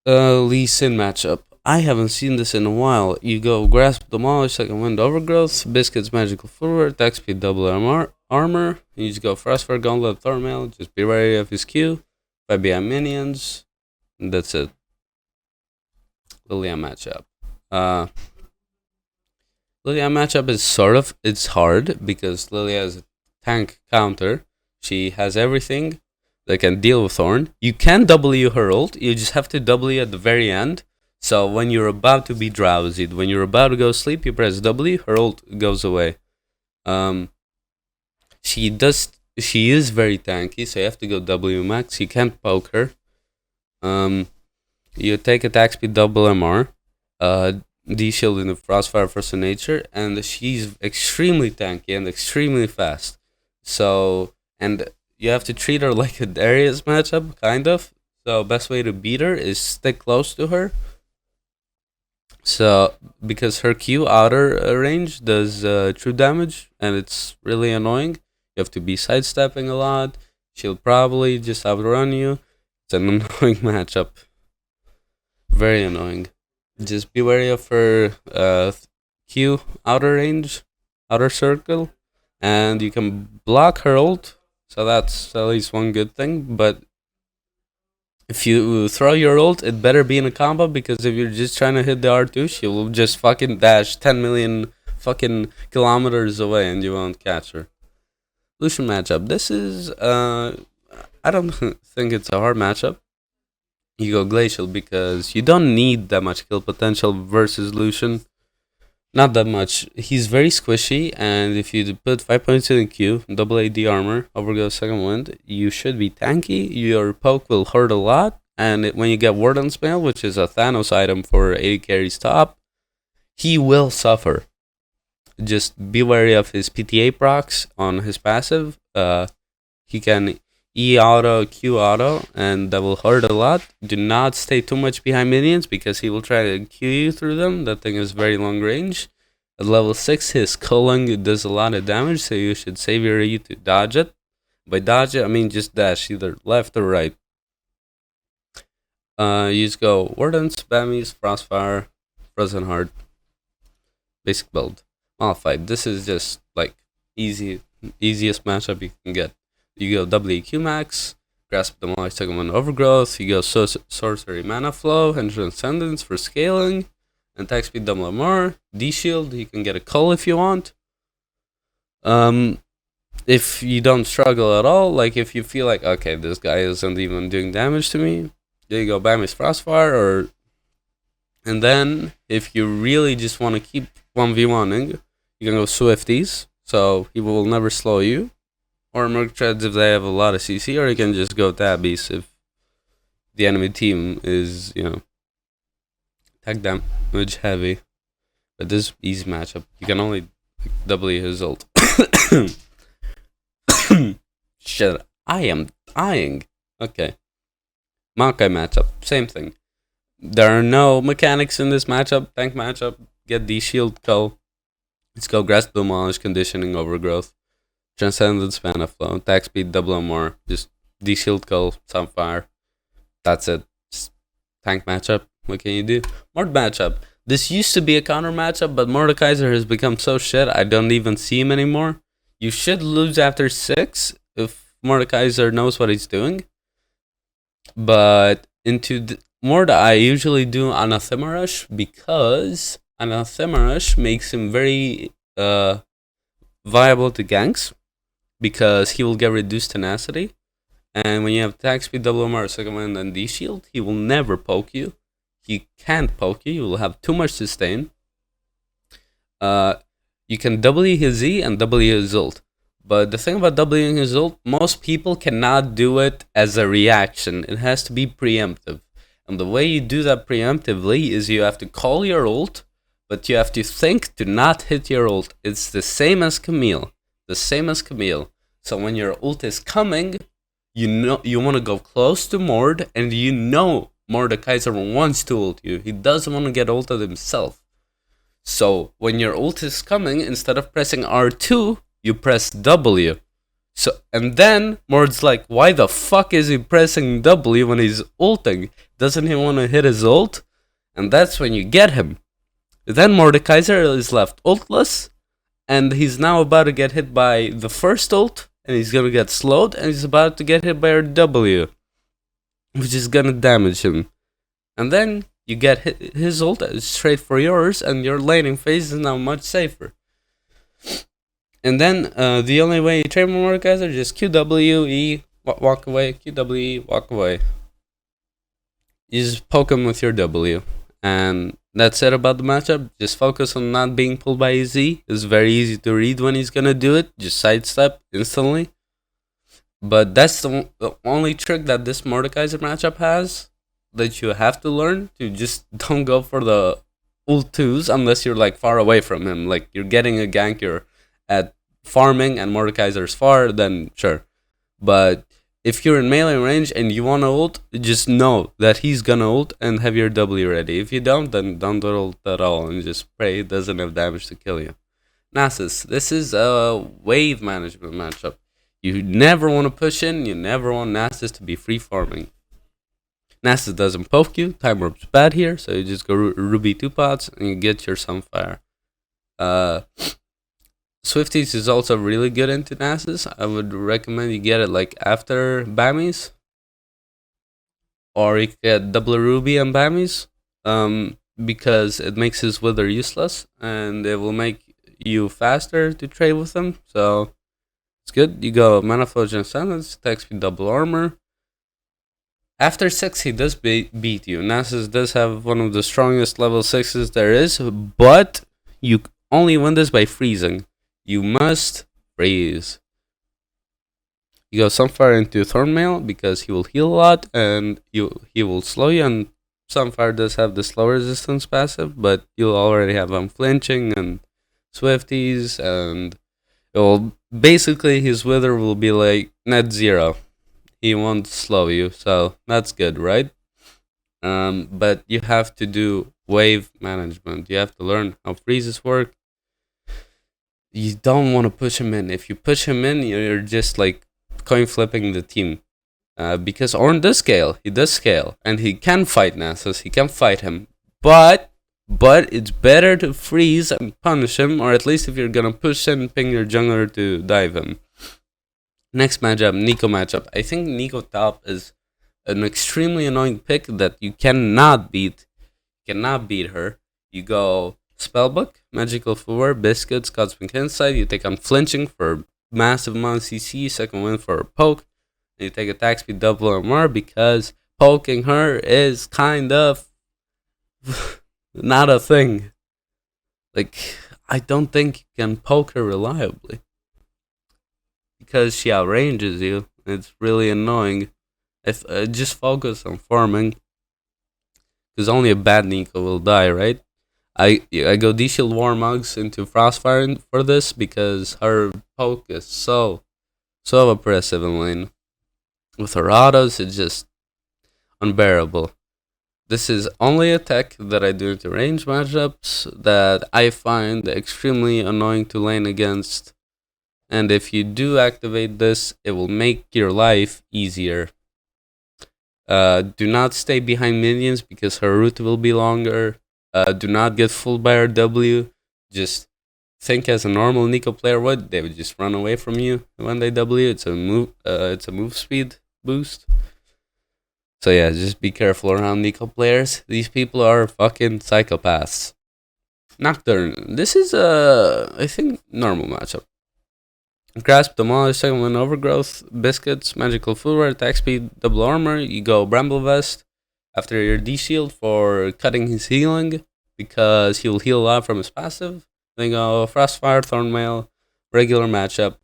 Lee Sin matchup. I haven't seen this in a while. You go Grasp, Demolish, Second Wind, Overgrowth, Biscuits, Magical Forward, attack speed, double armor. You just go Frostfire, Gauntlet, Thornmail. Just be wary of his Q. 5 behind minions. And that's it. Lilia matchup. Lilia matchup is it's hard because Lilia has a tank counter. She has everything that can deal with Thorn. You can W her ult, you just have to W at the very end. So when you're about to be drowsy, when you're about to go sleep, you press W, her ult goes away. She is very tanky, so you have to go W max. You can't poke her. You take attack speed double MR. D shield in the Frostfire Force of Nature, and she's extremely tanky and extremely fast. So, and you have to treat her like a Darius matchup, kind of. So, best way to beat her is stick close to her. So, because her Q outer range does true damage, and it's really annoying. You have to be sidestepping a lot. She'll probably just outrun you. It's an annoying matchup. Very annoying. Just be wary of her Q outer range, outer circle, and you can block her ult. So that's at least one good thing. But if you throw your ult, it better be in a combo, because if you're just trying to hit the R2, she will just fucking dash 10 million fucking kilometers away and you won't catch her. Lucian matchup. This is I don't think it's a hard matchup. You go Glacial because you don't need that much kill potential versus Lucian. Not that much. He's very squishy, and if you put 5 points in the Q, double AD armor, overgo second wind, you should be tanky. Your poke will hurt a lot, and when you get Warden's Mail, which is a Thanos item for 80 carries top, he will suffer. Just be wary of his PTA procs on his passive. He can E auto, Q auto, and that will hurt a lot. Do not stay too much behind minions because he will try to Q you through them. That thing is very long range. At level 6, his culling does a lot of damage, so you should save your E to dodge it. By dodge it, I mean just dash either left or right. You just go Wardens, Spammies, Frostfire, Frozen Heart. Basic build. Malphite. This is just like easiest matchup you can get. You go WQ max, Grasp Demolish, second one Overgrowth, you go Sorcery Mana Flow, and Transcendence for scaling, and attack speed double more, D shield, you can get a Cull if you want. If you don't struggle at all, like if you feel like, okay, this guy isn't even doing damage to me, there you go, Bam Frostfire, and then if you really just want to keep 1v1ing, you can go Swifties, so he will never slow you. Or Merc Treads if they have a lot of CC, or you can just go Tabbies if the enemy team is, attack damage heavy. But this is easy matchup. You can only W his ult. Shit, I am dying. Okay. Maokai matchup, same thing. There are no mechanics in this matchup. Tank matchup, get D shield, Cull. Let's go Grasp Demolish, Conditioning, Overgrowth. Transcendence, Mana Flow, attack speed, double or more. Just D shield, Cull, Sunfire. That's it. Just tank matchup. What can you do? Mord matchup. This used to be a counter matchup, but Mordekaiser has become so shit, I don't even see him anymore. You should lose after 6 if Mordekaiser knows what he's doing. But into Mord, I usually do Anathema Rush because Anathema Rush makes him very viable to ganks, because he will get reduced tenacity, and when you have attack speed, double MR, second wind, and D shield, he will never poke you. He can't poke you. You will have too much sustain. You can W his E and W his ult, but the thing about Wing his ult, most people cannot do it as a reaction. It has to be preemptive, and the way you do that preemptively is you have to call your ult, but you have to think to not hit your ult. It's the same as Camille. So when your ult is coming, you want to go close to Mord, and Mordekaiser wants to ult you. He doesn't want to get ulted himself. So when your ult is coming, instead of pressing R2, you press W. And then Mord's like, why the fuck is he pressing W when he's ulting? Doesn't he want to hit his ult? And that's when you get him. Then Mordekaiser is left ultless, and he's now about to get hit by the first ult, and he's gonna get slowed, and he's about to get hit by our W, which is gonna damage him. And then you get his ult straight for yours, and your laning phase is now much safer. And then the only way you trade Mordekaiser is just QW, E, walk away, QW, E, walk away. You just poke him with your W. And that's it about the matchup. Just focus on not being pulled by his Z. It's very easy to read when he's gonna do it. Just sidestep instantly. But that's the only trick that this Mordekaiser matchup has that you have to learn. To just don't go for the ult 2s unless you're like far away from him. Like you're getting a gank, you're at farming and Mordekaiser's far, then sure. But if you're in melee range and you want to ult, just know that he's gonna ult and have your W ready. If you don't, then don't ult at all and just pray it doesn't have damage to kill you. Nasus, this is a wave management matchup. You never want to push in, you never want Nasus to be free farming. Nasus doesn't poke you, time warp's bad here, so you just go Ruby 2 pots and you get your Sunfire. Swifties is also really good into Nasus. I would recommend you get it like after Bammies. Or you can get double Ruby and Bammies. Because it makes his Wither useless. And it will make you faster to trade with him. So it's good. You go Mana Flow and Silence, attack speed, double armor. After 6 he does beat you. Nasus does have one of the strongest level 6s there is. But you only win this by freezing. You must freeze. You go Sunfire into Thornmail because he will heal a lot and he will slow you, and Sunfire does have the slow resistance passive, but you'll already have Unflinching and Swifties, and it will basically his Wither will be like net 0. He won't slow you, so that's good, right? But you have to do wave management. You have to learn how freezes work. You don't want to push him in. If you push him in, you're just like coin flipping the team. Because Ornn does scale. He does scale. And he can fight Nasus. He can fight him. But it's better to freeze and punish him. Or at least if you're going to push him, ping your jungler to dive him. Next matchup, Neeko matchup. I think Neeko top is an extremely annoying pick that you cannot beat. You cannot beat her. You go Spellbook, Magical Footwear, Biscuits, Cosmic Insight. You take Unflinching for massive amount of CC, second win for a poke. And you take attack speed, double MR because poking her is kind of not a thing. Like, I don't think you can poke her reliably because she outranges you. It's really annoying. If just focus on farming, because only a bad Neeko will die, right? I go D-Shield Warmugs into Frostfire for this because her poke is so oppressive in lane. With her autos, it's just unbearable. This is only a tech that I do into range matchups that I find extremely annoying to lane against. And if you do activate this, it will make your life easier. Do not stay behind minions because her route will be longer. Do not get fooled by her W. Just think as a normal Neeko player would. They would just run away from you when they W. It's a move speed boost. So yeah, just be careful around Neeko players. These people are fucking psychopaths. Nocturne. This is I think normal matchup. Grasp, Demolish, second win, Overgrowth, Biscuits, Magical Footwear, attack speed, double armor. You go Bramble Vest after your D-Shield for cutting his healing because he'll heal a lot from his passive. Then go Frostfire, Thornmail, regular matchup.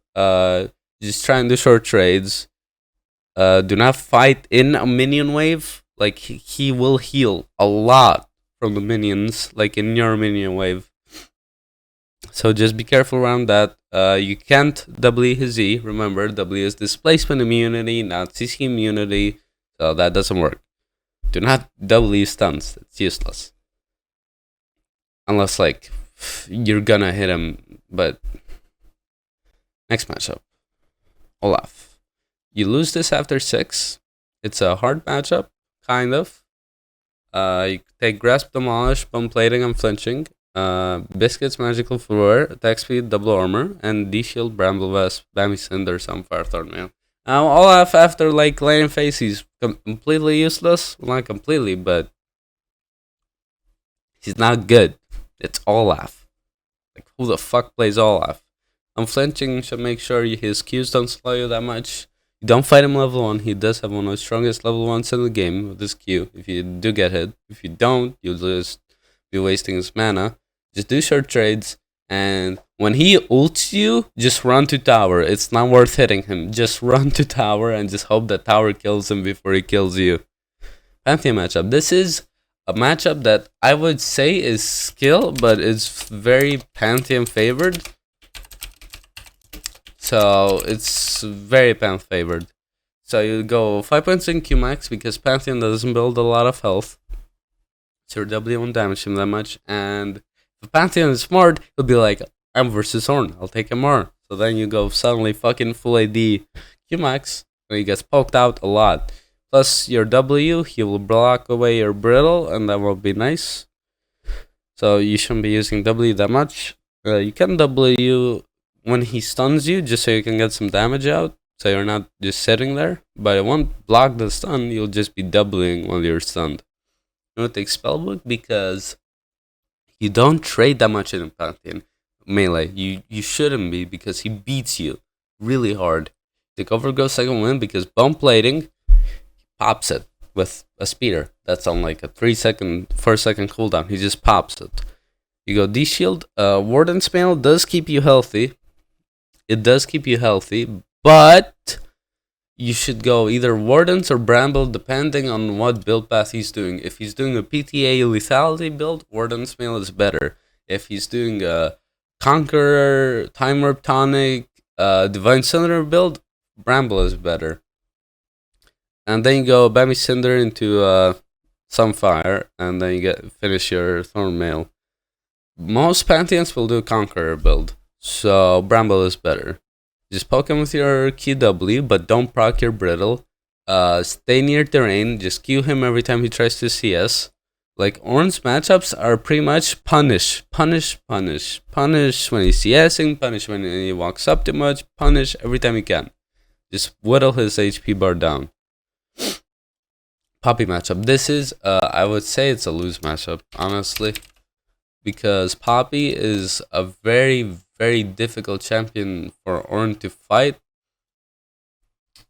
Just try and do short trades. Do not fight in a minion wave. Like, he will heal a lot from the minions, like in your minion wave. So just be careful around that. You can't W his E. Remember, W is displacement immunity, not CC immunity. So that doesn't work. Do not W stuns. It's useless. Unless, like, you're gonna hit him. But next matchup. Olaf. You lose this after 6. It's a hard matchup, kind of. You take Grasp, Demolish, Bone Plating, and Flinching. Biscuits, Magical Footwear, attack speed, double armor, and D-Shield, Bramble Vest, Bammy Cinder, Sunfire, Thornmail. Now, Olaf, after like laning phase, he's completely useless. Well, not completely, but He's not good. It's Olaf. Like, who the fuck plays Olaf? Unflinching should make sure his Qs don't slow you that much. You don't fight him level 1. He does have one of the strongest level 1s in the game with this Q. If you do get hit. If you don't, you'll just be wasting his mana. Just do short trades. And when he ults you, just run to tower. It's not worth hitting him. Just run to tower and just hope that tower kills him before he kills you. Pantheon matchup. This is a matchup that I would say is skill, but it's very Pantheon favored. So it's very Pantheon favored. So you go 5 points in Q max because Pantheon doesn't build a lot of health. So your W won't damage him that much. And if Pantheon is smart, he'll be like, I'm versus Horn, I'll take him more. So then you go suddenly fucking full AD Q max, and he gets poked out a lot. Plus your W, he will block away your brittle, and that will be nice. So you shouldn't be using W that much. You can W when he stuns you, just so you can get some damage out. So you're not just sitting there. But it won't block the stun, you'll just be doubling while you're stunned. You don't take Spellbook because you don't trade that much in Pantheon melee. You shouldn't be because he beats you really hard. Take Overgrowth second wind because Bone Plating pops it with a speeder. That's on like a 4 second cooldown. He just pops it. You go D-Shield. Warden's Mail does keep you healthy. It does keep you healthy, but you should go either Wardens or Bramble depending on what build path he's doing. If he's doing a PTA lethality build, Warden's Mail is better. If he's doing a Conqueror, Time Warp Tonic, Divine Cinder build, Bramble is better. And then you go Bammy Cinder into Sunfire, and then you finish your Thorn Mail. Most Pantheons will do Conqueror build, so Bramble is better. Just poke him with your QW, but don't proc your brittle. Stay near terrain, just Q him every time he tries to CS. Like, Ornn's matchups are pretty much punish when he's CSing, punish when he walks up too much, punish every time he can. Just whittle his HP bar down. Poppy matchup. This is, I would say it's a lose matchup, honestly. Because Poppy is a very, very difficult champion for Ornn to fight.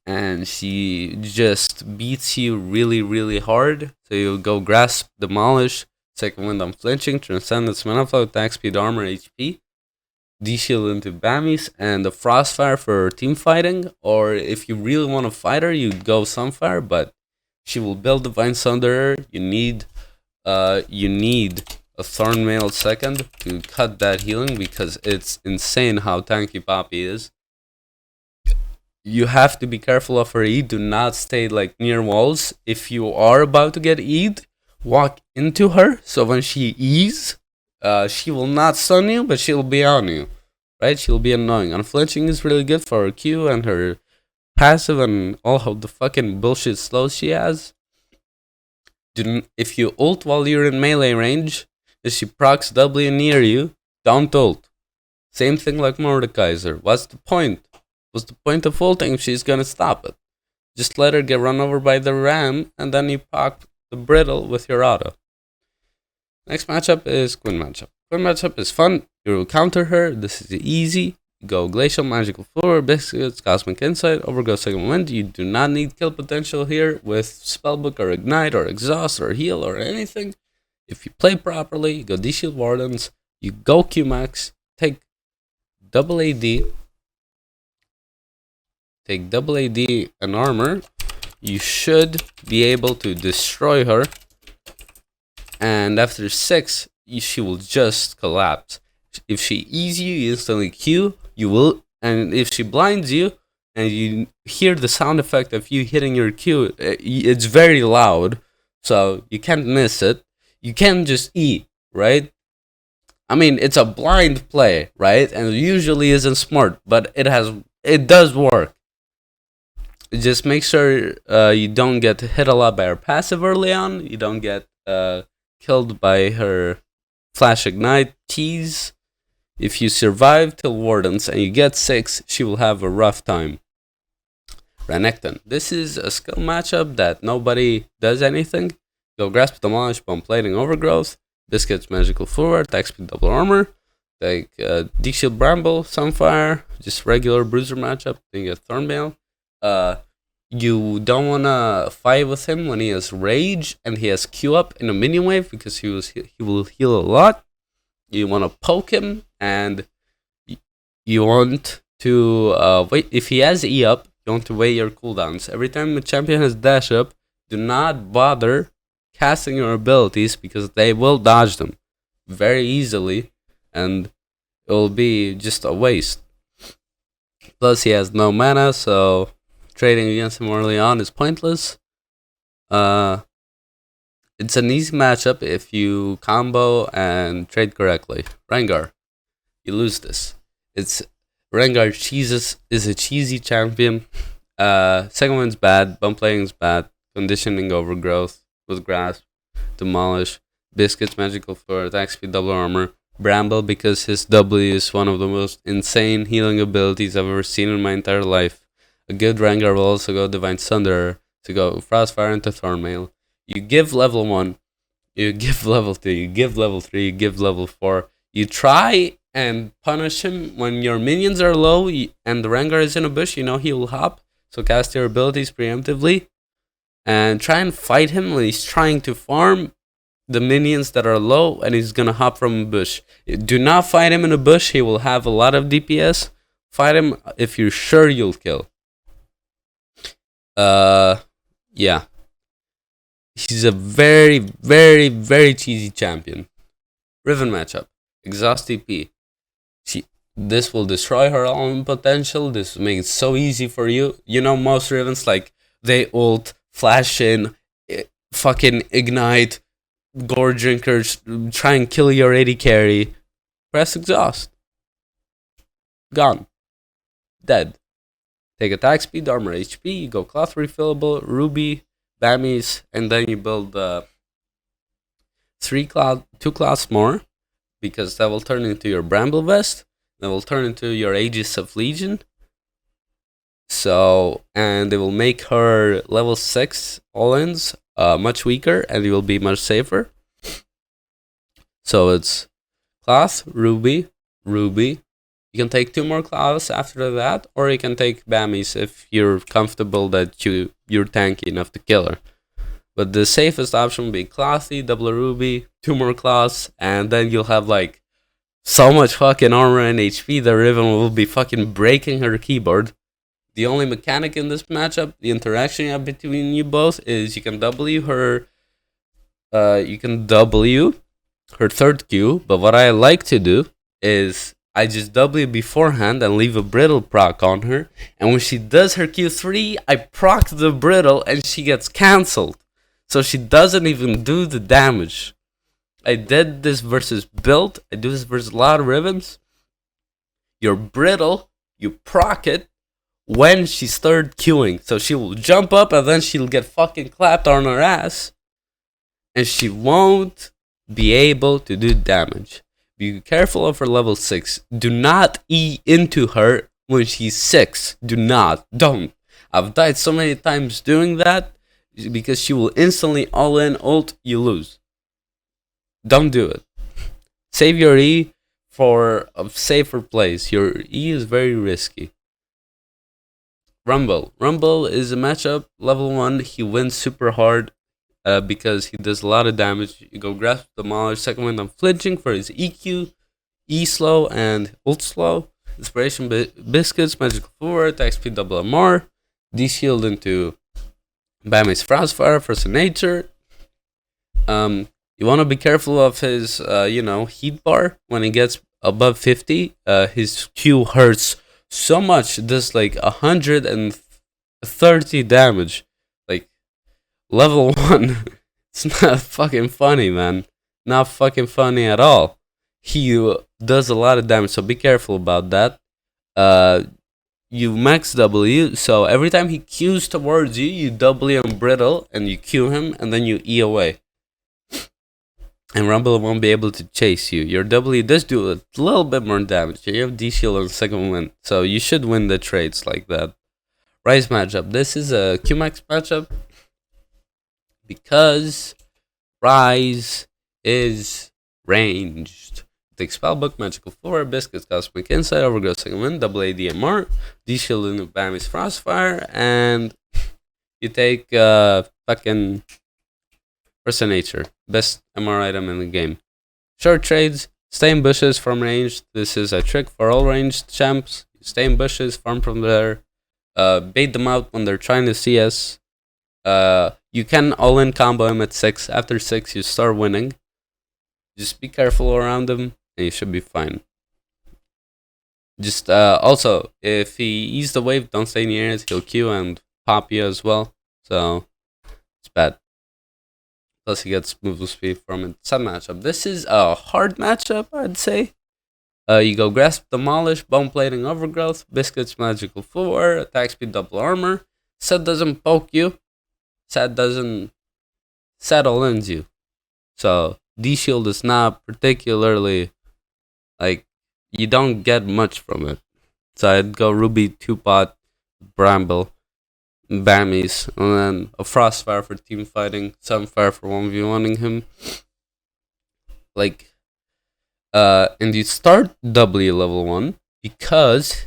And she just beats you really, really hard. So you'll go Grasp, Demolish, second wind Unflinching, Transcendence, Mana Flow, Attack Speed, Armor, HP. D-Shield into Bammies, and the Frostfire for team fighting. Or if you really want to fight her, you'd go Sunfire, but she will build Divine Sunderer. You need a Thorn Mail second to cut that healing because it's insane how tanky Poppy is. You have to be careful of her E. Do not stay like near walls. If you are about to get E'd, walk into her. So when she E's, she will not stun you, but she'll be on you. Right? She'll be annoying. Unflinching is really good for her Q and her passive and all of the fucking bullshit slows she has. If you ult while you're in melee range, if she procs W near you, don't ult. Same thing like Mordekaiser. What's the point? What's the point of ulting if she's gonna stop it? Just let her get run over by the ram, and then you pop the brittle with your auto. Next matchup is Gwen matchup. Gwen matchup is fun. You will counter her. This is easy. You go Glacial, Magical Floor, Biscuits, Cosmic Insight, Overgrowth Second Wind. You do not need kill potential here with Spellbook or Ignite or Exhaust or Heal or anything. If you play properly, you go D-Shield Wardens, you go Q-Max, take double AD, and armor, you should be able to destroy her, and after 6, she will just collapse. If she E's you instantly Q, you will, and if she blinds you, and you hear the sound effect of you hitting your Q, it's very loud, so you can't miss it. You can't just E, right? I mean, it's a blind play, right? And it usually isn't smart, but it does work. Just make sure you don't get hit a lot by her passive early on. You don't get killed by her Flash Ignite tease. If you survive till Wardens and you get 6, she will have a rough time. Renekton. This is a skill matchup that nobody does anything. Go Grasp, Demolish, Bone Plating, Overgrowth. Biscuits magical forward, attack speed double armor. Take D-Shield Bramble, Sunfire, just regular bruiser matchup. Then you get Thornmail. You don't wanna fight with him when he has Rage and he has Q up in a minion wave because he will heal a lot. You wanna poke him and you want to wait. If he has E up, you want to wait your cooldowns. Every time a champion has dash up, do not bother casting your abilities because they will dodge them very easily and it will be just a waste. Plus he has no mana, so trading against him early on is pointless. It's an easy matchup if you combo and trade correctly. Rengar, you lose this. Rengar is a cheesy champion. Second one's bad, bump playing's bad, conditioning overgrowth with grasp, demolish, biscuits, magical floor, attack speed, double armor, Bramble because his W is one of the most insane healing abilities I've ever seen in my entire life. A good Rengar will also go Divine Thunder to go Frostfire into Thornmail. You give level 1, you give level 2, you give level 3, you give level 4. You try and punish him when your minions are low and the Rengar is in a bush, you know he will hop. So cast your abilities preemptively and try and fight him when he's trying to farm the minions that are low and he's gonna hop from a bush. Do not fight him in a bush, he will have a lot of DPS. Fight him if you're sure you'll kill. Yeah. He's a very, very, very cheesy champion. Riven matchup. Exhaust TP. This will destroy her own potential. This will make it so easy for you. You know most Rivens, like, they ult, flash in, fucking ignite, gore drinkers, try and kill your AD carry. Press exhaust. Gone. Dead. Take attack speed, armor HP, you go cloth refillable, ruby, Bammies, and then you build 2 cloths more, because that will turn into your Bramble Vest, that will turn into your Aegis of Legion. So, and it will make her level 6 all-ins much weaker, and it will be much safer. So it's cloth, ruby, ruby. You can take 2 more cloths after that, or you can take Bammies if you're comfortable that you're tanky enough to kill her. But the safest option would be clothy, double ruby, 2 more cloths, and then you'll have like so much fucking armor and HP the Riven will be fucking breaking her keyboard. The only mechanic in this matchup, the interaction you have between you both, is you can W her third Q, but what I like to do is I just W beforehand and leave a brittle proc on her, and when she does her Q3, I proc the brittle and she gets cancelled. So she doesn't even do the damage. I did this versus build, I do this versus a lot of Rivens. Your brittle, you proc it when she started queuing. So she will jump up and then she'll get fucking clapped on her ass. And she won't be able to do damage. Be careful of her level 6. Do not E into her when she's 6. Don't. I've died so many times doing that because she will instantly all in ult, you lose. Don't do it. Save your E for a safer place. Your E is very risky. Rumble. Rumble is a matchup, level 1, he wins super hard. Because he does a lot of damage. You go grasp, demolish, second wind unflinching for his EQ, E slow, and ult slow. Inspiration biscuits, magical forward, attack speed double MR, D shield into Bammy's Frostfire for some nature. You want to be careful of his heat bar when he gets above 50. His Q hurts so much, it does like 130 damage. Level 1, it's not fucking funny, man. Not fucking funny at all. He does a lot of damage, so be careful about that. You max W, so every time he Qs towards you, you W on Brittle, and you Q him, and then you E away. And Rumble won't be able to chase you. Your W does do a little bit more damage. You have D-Shield on the second win, so you should win the trades like that. Rise matchup. This is a Q-Max matchup. Because Rise is ranged. Take Spellbook, Magical Floor, Biscuits, Cosmic Insight, Overgrowth, Second Wind, double ADMR, D-Shield into Bammy's Frostfire, and you take fucking Person Nature. Best MR item in the game. Short trades, stay in bushes from range. This is a trick for all ranged champs. Stay in bushes, farm from there, bait them out when they're trying to CS. You can all-in combo him at 6. After 6, you start winning. Just be careful around him, and you should be fine. Just also, if he eats the wave, don't stay near it. He'll Q and pop you as well. So it's bad. Plus he gets movement speed from it. Sad matchup. This is a hard matchup, I'd say. You go Grasp, Demolish, Bone Plating, Overgrowth, Biscuits, Magical Floor, Attack Speed, Double Armor. Set doesn't poke you. Set all-ins you. So D-Shield is not particularly, like, you don't get much from it. So I'd go Ruby, 2-pot, Bramble, Bammies, and then a Frostfire for team fighting, Sunfire for 1v1ing him. Like, and you start W level 1 because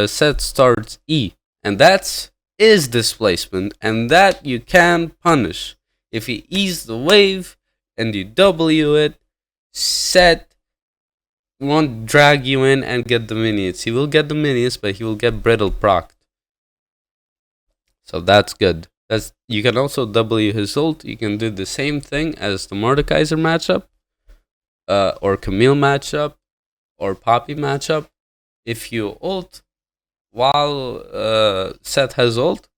set starts E, and that's is displacement, and that you can punish. If he E's the wave and you W it, set won't drag you in and get the minions. He will get the minions, but he will get brittle procced. So that's good. You can also W his ult. You can do the same thing as the Mordekaiser matchup, or Camille matchup, or Poppy matchup. If you ult while Seth has ult,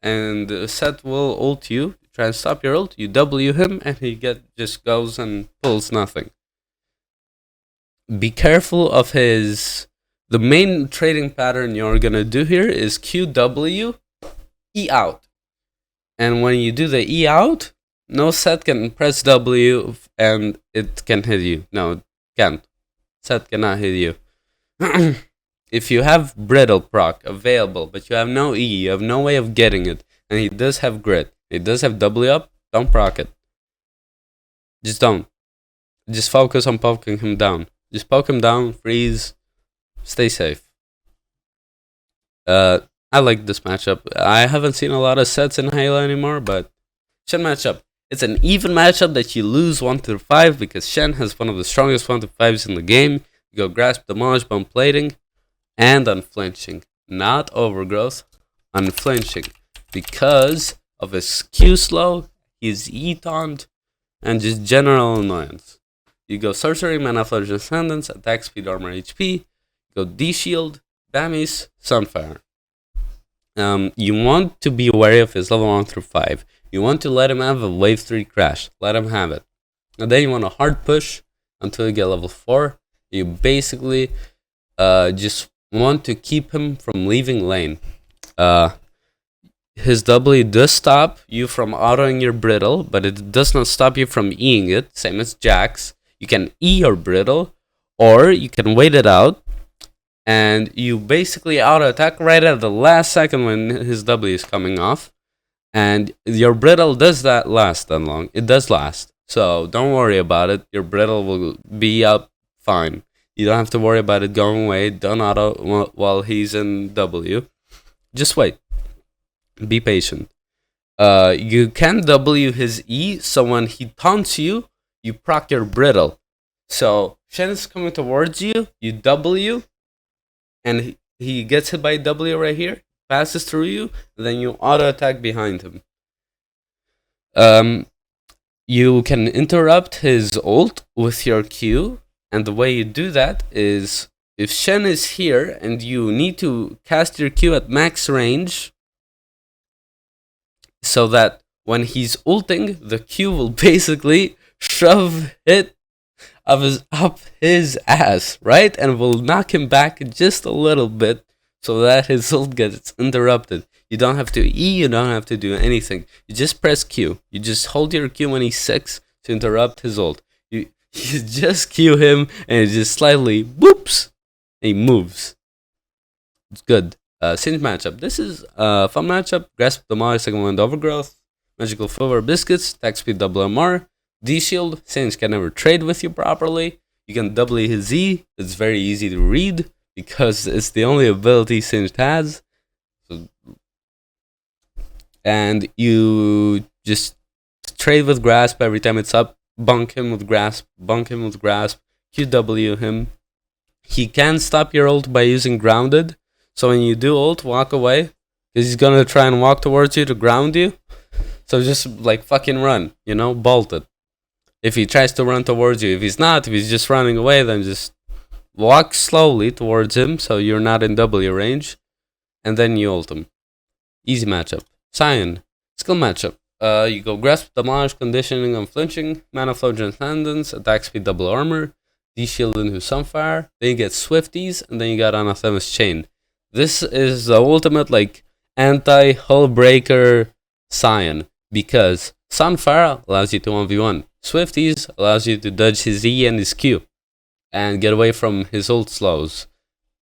and Seth will ult you, try and stop your ult, you W him, and he just goes and pulls nothing. Be careful of the main trading pattern you're gonna do here is QW, E out. And when you do the E out, no Seth can press W and it can hit you. No, it can't. Seth cannot hit you. If you have Brittle proc available, but you have no E, you have no way of getting it, and he does have Grit, he does have W up, don't proc it. Just don't. Just focus on poking him down. Just poke him down, freeze, stay safe. I like this matchup. I haven't seen a lot of sets in Halo anymore, but Shen matchup. It's an even matchup that you lose 1 through 5 because Shen has one of the strongest 1 through 5s in the game. You go Grasp, Demolish, Bone Plating, and Unflinching. Not Overgrowth, Unflinching. Because of his Q slow, his E taunt, and just general annoyance. You go Sorcery, Mana Flood, Ascendance, Attack Speed, Armor, HP. Go D-Shield, Bammies, Sunfire. You want to be wary of his level 1 through 5. You want to let him have a wave 3 crash. Let him have it. And then you want to hard push until you get level 4. You basically just want to keep him from leaving lane. His W does stop you from autoing your Brittle, but it does not stop you from Eing it, same as Jax. You can E your Brittle, or you can wait it out, and you basically auto-attack right at the last second when his W is coming off. And your Brittle does that last that long. It does last. So don't worry about it. Your Brittle will be up fine. You don't have to worry about it going away. Don't auto while he's in W. Just wait. Be patient. You can W his E, so when he taunts you, you proc your Brittle. So Shen is coming towards you, you W, and he gets hit by W right here, passes through you, and then you auto attack behind him. You can interrupt his ult with your Q, and the way you do that is if Shen is here and you need to cast your Q at max range, so that when he's ulting, the Q will basically shove it up his ass, right? And will knock him back just a little bit so that his ult gets interrupted. You don't have to E, you don't have to do anything. You just press Q. You just hold your Q when he's 6 to interrupt his ult. You just Q him and it just slightly whoops, and he moves. It's good. Singe matchup. This is a fun matchup. Grasp, Demolish, Second Wind, Overgrowth, Magical Flower, Biscuits, Attack Speed, Double MR, D-Shield, Singe can never trade with you properly. You can double his E. It's very easy to read because it's the only ability Singed has. So, and you just trade with Grasp every time it's up. Bunk him with Grasp. Bunk him with Grasp. QW him. He can stop your ult by using Grounded. So when you do ult, walk away. Because he's going to try and walk towards you to ground you. So just like fucking run, you know, bolt it. If he tries to run towards you, if he's just running away, then just walk slowly towards him so you're not in W range. And then you ult him. Easy matchup. Sion. Skill matchup. You go Grasp, Demolish, Conditioning, Unflinching, Mana Flow, Transcendence, Attack Speed, Double Armor, D-Shield into Sunfire. Then you get Swifties, and then you got Anathema's Chain. This is the ultimate like anti-Hull Breaker Sion. Because Sunfire allows you to 1v1. Swifties allows you to dodge his E and his Q. And get away from his ult slows.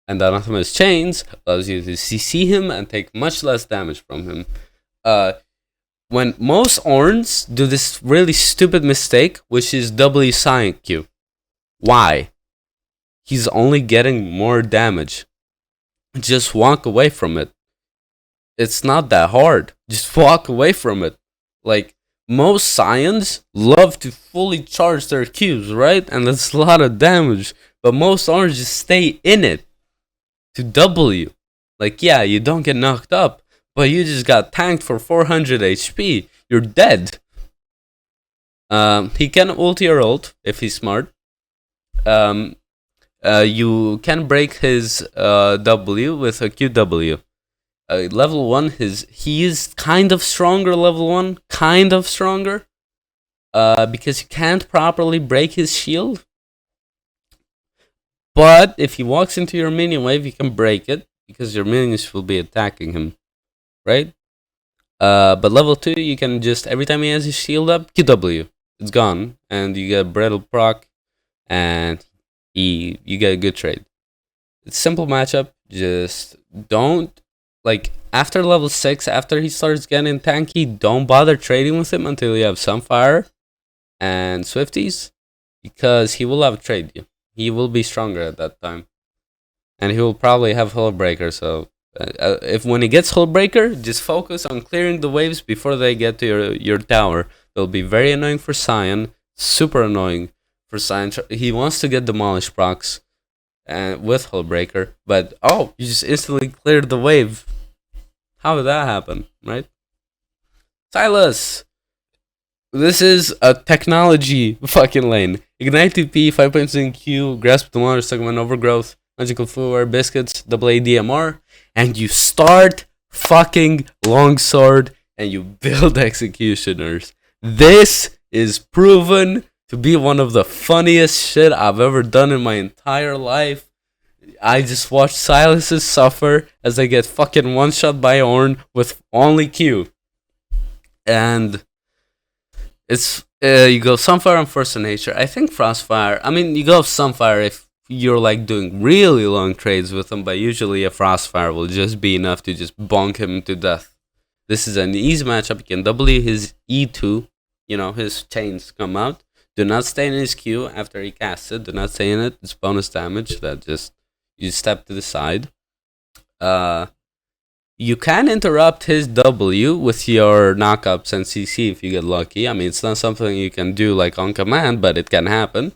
And Anathema's Chains allows you to CC him and take much less damage from him. When most Orns do this really stupid mistake, which is doubly Sion Q. Why? He's only getting more damage. Just walk away from it. It's not that hard. Just walk away from it. Like, most Sions love to fully charge their Qs, right? And that's a lot of damage. But most Orns just stay in it to W. Like, yeah, you don't get knocked up, but you just got tanked for 400 HP. You're dead. He can ult your ult if he's smart. You can break his W with a QW. Level 1, he is kind of stronger, level 1. Kind of stronger. Because you can't properly break his shield. But if he walks into your minion wave, you can break it. Because your minions will be attacking him. Right? But level 2, you can just, every time he has his shield up, QW. It's gone. And you get Brittle proc. And you get a good trade. It's a simple matchup. Just don't, like, after level 6, after he starts getting tanky, don't bother trading with him until you have Sunfire and Swifties. Because he will have trade you. He will be stronger at that time. And he will probably have Hull Breaker, so if when he gets Hull Breaker, just focus on clearing the waves before they get to your tower. It'll be very annoying for Sion, super annoying for Sion. He wants to get Demolish procs and with Hull Breaker, but oh, you just instantly cleared the wave. How did that happen, right? Silas! This is a technology fucking lane. Ignite TP, 5 points in Q, Grasp Demolish, second one Overgrowth, Magical Footwear, Biscuits, double ADMR, and you start fucking Longsword and you build Executioners. This is proven to be one of the funniest shit I've ever done in my entire life. I just watched Silas's suffer as they get fucking one-shot by Ornn with only Q. And it's, you go Sunfire and Force of Nature. I think Frostfire, I mean, you go Sunfire if you're like doing really long trades with him, but usually a Frostfire will just be enough to just bonk him to death. This is an easy matchup. You can W his E2, you know, his chains come out. Do not stay in his Q after he casts it. Do not stay in it. It's bonus damage. That just, you step to the side. You can interrupt his W with your knockups and CC if you get lucky. I mean, it's not something you can do like on command, but it can happen.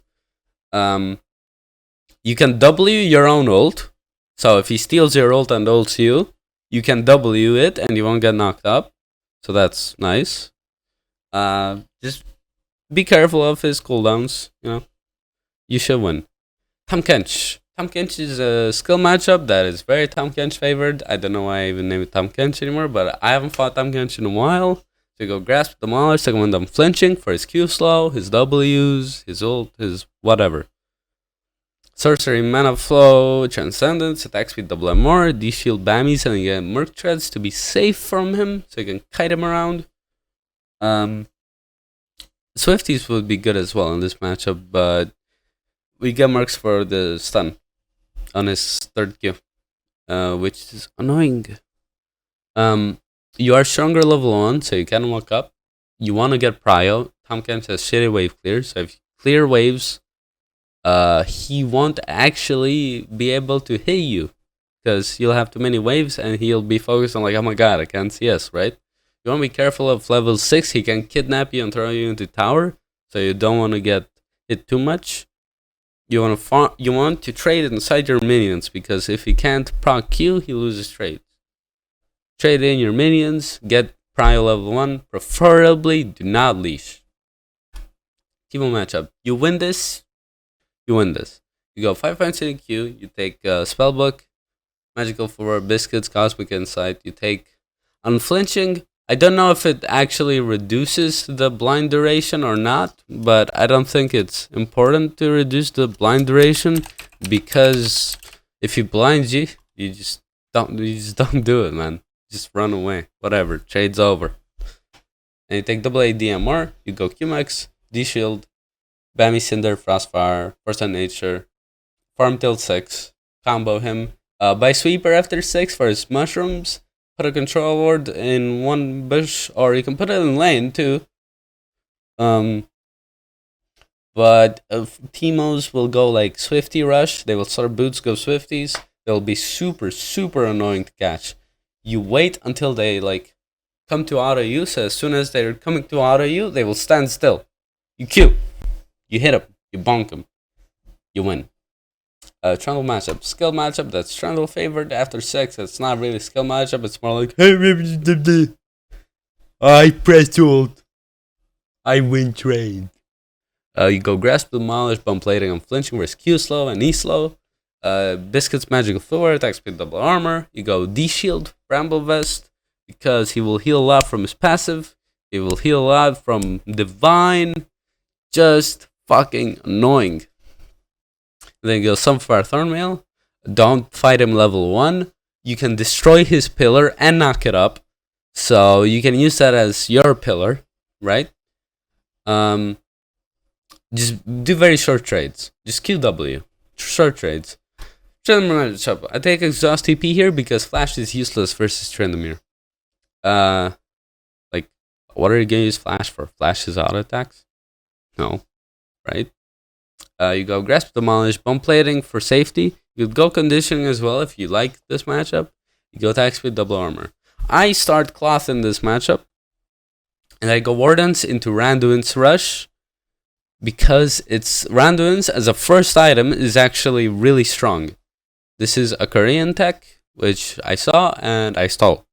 You can W your own ult. So if he steals your ult and ults you, you can W it and you won't get knocked up. So that's nice. Just be careful of his cooldowns, you know. You should win. Tahm Kench. Tahm Kench is a skill matchup that is very Tahm Kench favored. I don't know why I even name it Tahm Kench anymore, but I haven't fought Tahm Kench in a while. So you go Grasp, Demolish, second one Unflinching for his Q slow, his Ws, his ult, his whatever. Sorcery, Mana Flow, Transcendence, Attack Speed, double more, D-Shield, Bammies, and you get Merc Treads to be safe from him, so you can kite him around. Swifties would be good as well in this matchup, but we get Mercs for the stun on his third Q, which is annoying. You are stronger level 1, so you can walk up. you want to get prio. Tomcam says shitty wave clear, so if you clear waves, he won't actually be able to hit you because you'll have too many waves and he'll be focused on like, oh my god, I can't CS, right? You want to be careful of level 6. He can kidnap you and throw you into tower, so you don't want to get hit too much. You want to trade inside your minions, because if he can't proc Q, he loses trades. Trade in your minions, get prio level 1, preferably do not leash. Teemo matchup. You win this, you win this. You go 5 points in Q, you take Spellbook, Magical for Biscuits, Cosmic Insight, you take Unflinching. I don't know if it actually reduces the blind duration or not, but I don't think it's important to reduce the blind duration, because if he blinds you, you just don't do it, man. Just run away. Whatever. Trade's over. And you take double ADMR, you go QMax, D-Shield, Bammy Cinder, Frostfire, Force on Nature, Farm till 6, combo him, buy Sweeper after 6 for his mushrooms, put a control ward in one bush, or you can put it in lane too. But Teemos will go like Swifty Rush, they will start boots, go Swifties, they'll be super, super annoying to catch. You wait until they like come to auto you, so as soon as they're coming to auto you, they will stand still. You Q, you hit them, you bonk them, you win. Trundle matchup, skill matchup, that's Trundle favored after 6. It's not really skill matchup, it's more like, hey, I press ult, I win trade. You go Grasp, Demolish, Bump Plating, and Flinching versus Q slow and E slow. Biscuits, Magical Floor, Attack Speed, Double Armor. You go D-Shield, Bramble Vest, because he will heal a lot from his passive. He will heal a lot from Divine. Just fucking annoying. Then you go Sunfire Thornmail. Don't fight him level 1. You can destroy his pillar and knock it up. So you can use that as your pillar, right? Just do very short trades. Just QW. Short trades. Tryndamere. I take Exhaust TP here because Flash is useless versus Tryndamere. Like, what are you gonna use Flash for? Flash is auto attacks? No. Right? You go Grasp, Demolish, Bump Plating for safety. You go Conditioning as well if you like this matchup. You go Attack Speed, Double Armor. I start Cloth in this matchup. And I go Wardens into Randuin's Rush, because it's Randuin's as a first item is actually really strong. This is a Korean tech, which I saw and I stole.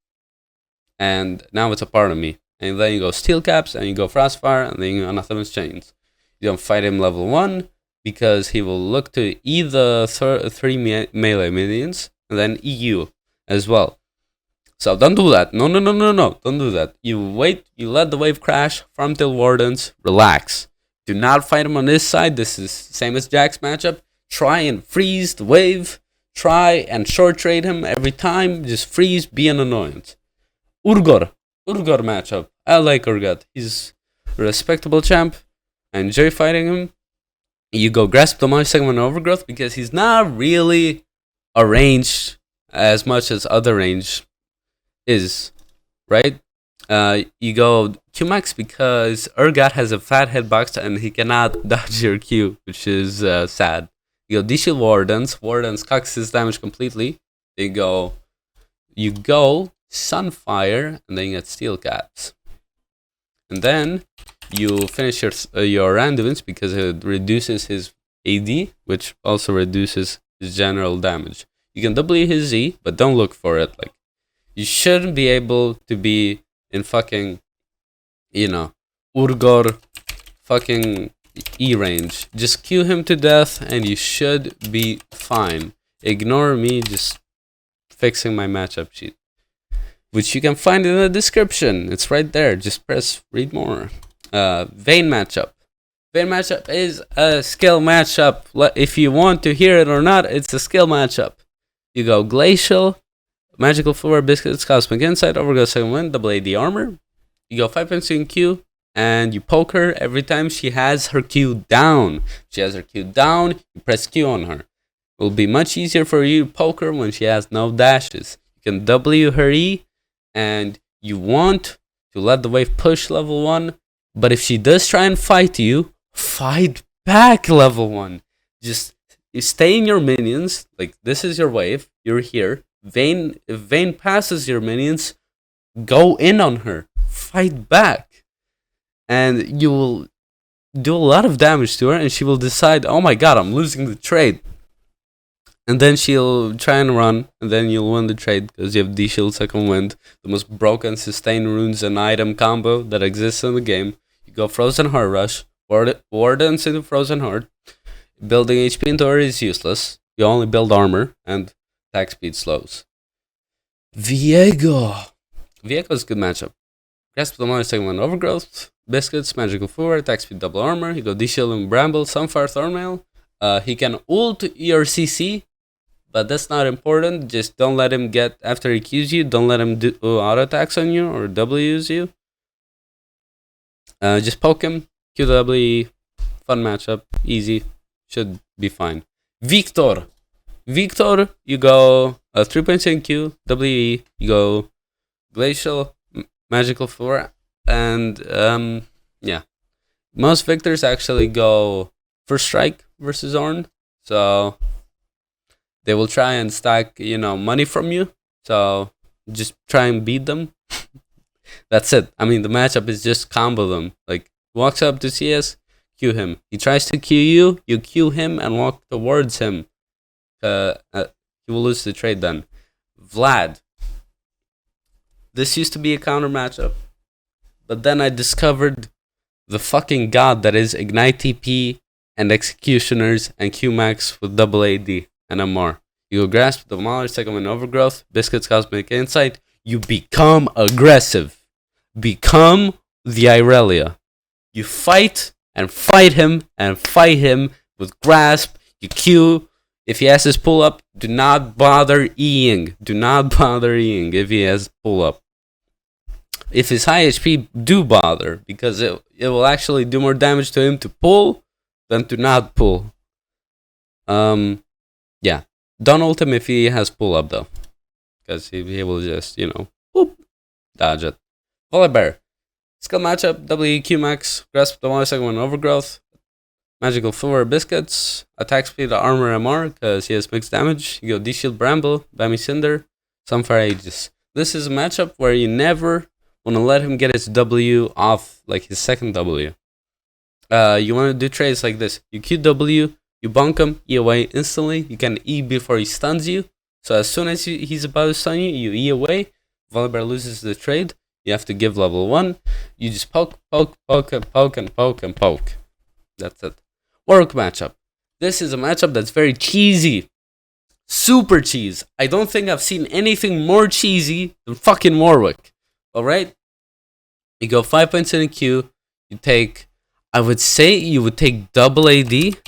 And now it's a part of me. And then you go Steel Caps, and you go Frostfire, and then you go Anathema's Chains. You don't fight him level 1, because he will look to E the 3 melee minions, and then EU as well. So don't do that. No. Don't do that. You wait, you let the wave crash, farm till Wardens, relax. Do not fight him on this side. This is same as Jack's matchup. Try and freeze the wave. Try and short trade him every time. Just freeze, be an annoyance. Urgot matchup. I like Urgot. He's a respectable champ. I enjoy fighting him. You go Grasp, Demolish, Segment, Overgrowth, because he's not really a range as much as other range is, right? You go Q-Max because Urgot has a fat hitbox and he cannot dodge your Q, which is sad. You go D-Shield Wardens cocks his damage completely. You go Sunfire, and then you get Steel Caps. And then you finish your Randuin's because it reduces his AD, which also reduces his general damage. You can W his Z, but don't look for it. Like, you shouldn't be able to be in fucking, Urgot fucking E range. Just Q him to death and you should be fine. Ignore me just fixing my matchup sheet, which you can find in the description. It's right there. Just press read more. Vayne matchup. Vayne matchup is a skill matchup. If you want to hear it or not, it's a skill matchup. You go Glacial, Magical Floor, Biscuits, Cosmic Insight, Overgo Second Wind, Double AD Armor. You go 5 points in Q, and you poke her every time she has her Q down. She has her Q down, you press Q on her. It will be much easier for you to poke her when she has no dashes. You can W her E, and you want to let the wave push level 1. But if she does try and fight you, fight back level 1. Just stay in your minions. Like, this is your wave. You're here. If Vayne passes your minions, go in on her. Fight back. And you will do a lot of damage to her, and she will decide, oh my god, I'm losing the trade. And then she'll try and run, and then you'll win the trade because you have D-Shield Second Wind, the most broken sustain runes and item combo that exists in the game. You go Frozen Heart Rush, Wardens into Frozen Heart. Building HP into her is useless. You only build armor, and attack speed slows. Viego is a good matchup. Grasp the Mother Second Wind Overgrowth, Biscuits, Magical Four, attack speed double armor. You go D-Shield and Bramble, Sunfire Thornmail. He can ult your CC, but that's not important. Just don't let him get, after he Qs you, don't let him do auto attacks on you or W's you. Just poke him, Q W, fun matchup, easy, should be fine. Victor, you go 3.7 Q, WE, you go Glacial, Magical 4, and yeah. Most Victors actually go First Strike versus Ornn, so they will try and stack, money from you, so just try and beat them. That's it. I mean, the matchup is just combo them. Like, walks up to CS, Q him. He tries to Q you, you Q him and walk towards him. You will lose the trade then. Vlad. This used to be a counter matchup, but then I discovered the fucking god that is Ignite TP and Executioners and Qmax with double AD and MR. You go Grasp, Demolish, Second Wind Overgrowth, Biscuits, Cosmic Insight. You become aggressive. Become the Irelia. You fight and fight him and fight him with Grasp. You Q. If he has his pull up, do not bother Eing. Do not bother Eing if he has pull up. If he's high HP, do bother, because it will actually do more damage to him to pull than to not pull. Yeah. Don't ult him if he has pull up though, because he will just, whoop, dodge it. Volibear. Skill matchup, WEQ max, Grasp the 1 second 1 Overgrowth, Magical 4 Biscuits, attack speed, armor MR, because he has mixed damage. You go D-Shield Bramble, Bammy Cinder, Sunfire Aegis. This is a matchup where you never want to let him get his W off, like his second W. You want to do trades like this. You QW, you bonk him, E away instantly. You can E before he stuns you. So as soon as he's about to stun you, you E away. Volibear loses the trade. You have to give level 1. You just poke, and poke. That's it. Warwick matchup. This is a matchup that's very cheesy. Super cheese. I don't think I've seen anything more cheesy than fucking Warwick. Alright? You go 5 points in a Q. You take, I would say you would take double AD,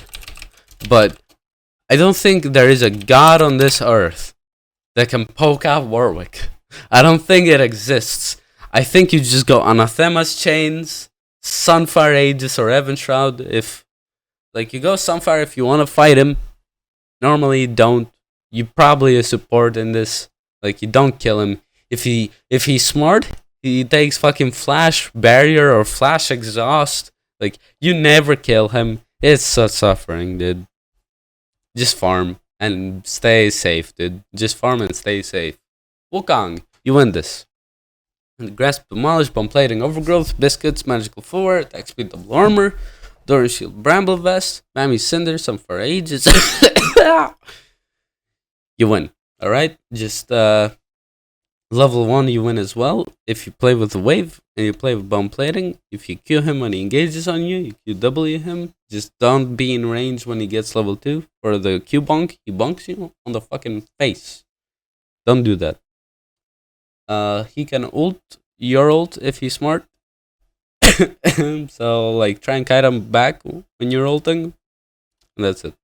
but I don't think there is a god on this earth that can poke out Warwick. I don't think it exists. I think you just go Anathema's Chains, Sunfire Aegis, or Evan Shroud. You go Sunfire if you want to fight him. Normally you don't. You probably a support in this. Like, you don't kill him. If he's smart, he takes fucking Flash Barrier or Flash Exhaust. Like, you never kill him. It's such suffering, dude. Just farm and stay safe, dude. Just farm and stay safe. Wukong, you win this. And Grasp, Demolish, Bomb Plating, Overgrowth, Biscuits, Magical 4, attack speed, double armor, Doran Shield, Bramble Vest, Mammy Cinder, some for ages. You win, alright? Just level 1 you win as well. If you play with the wave and you play with Bomb Plating, if you Q him when he engages on you, you QW him. Just don't be in range when he gets level 2. For the Q bonk, he bonks you on the fucking face. Don't do that. He can ult your ult if he's smart. So, like, try and kite him back when you're ulting. And that's it.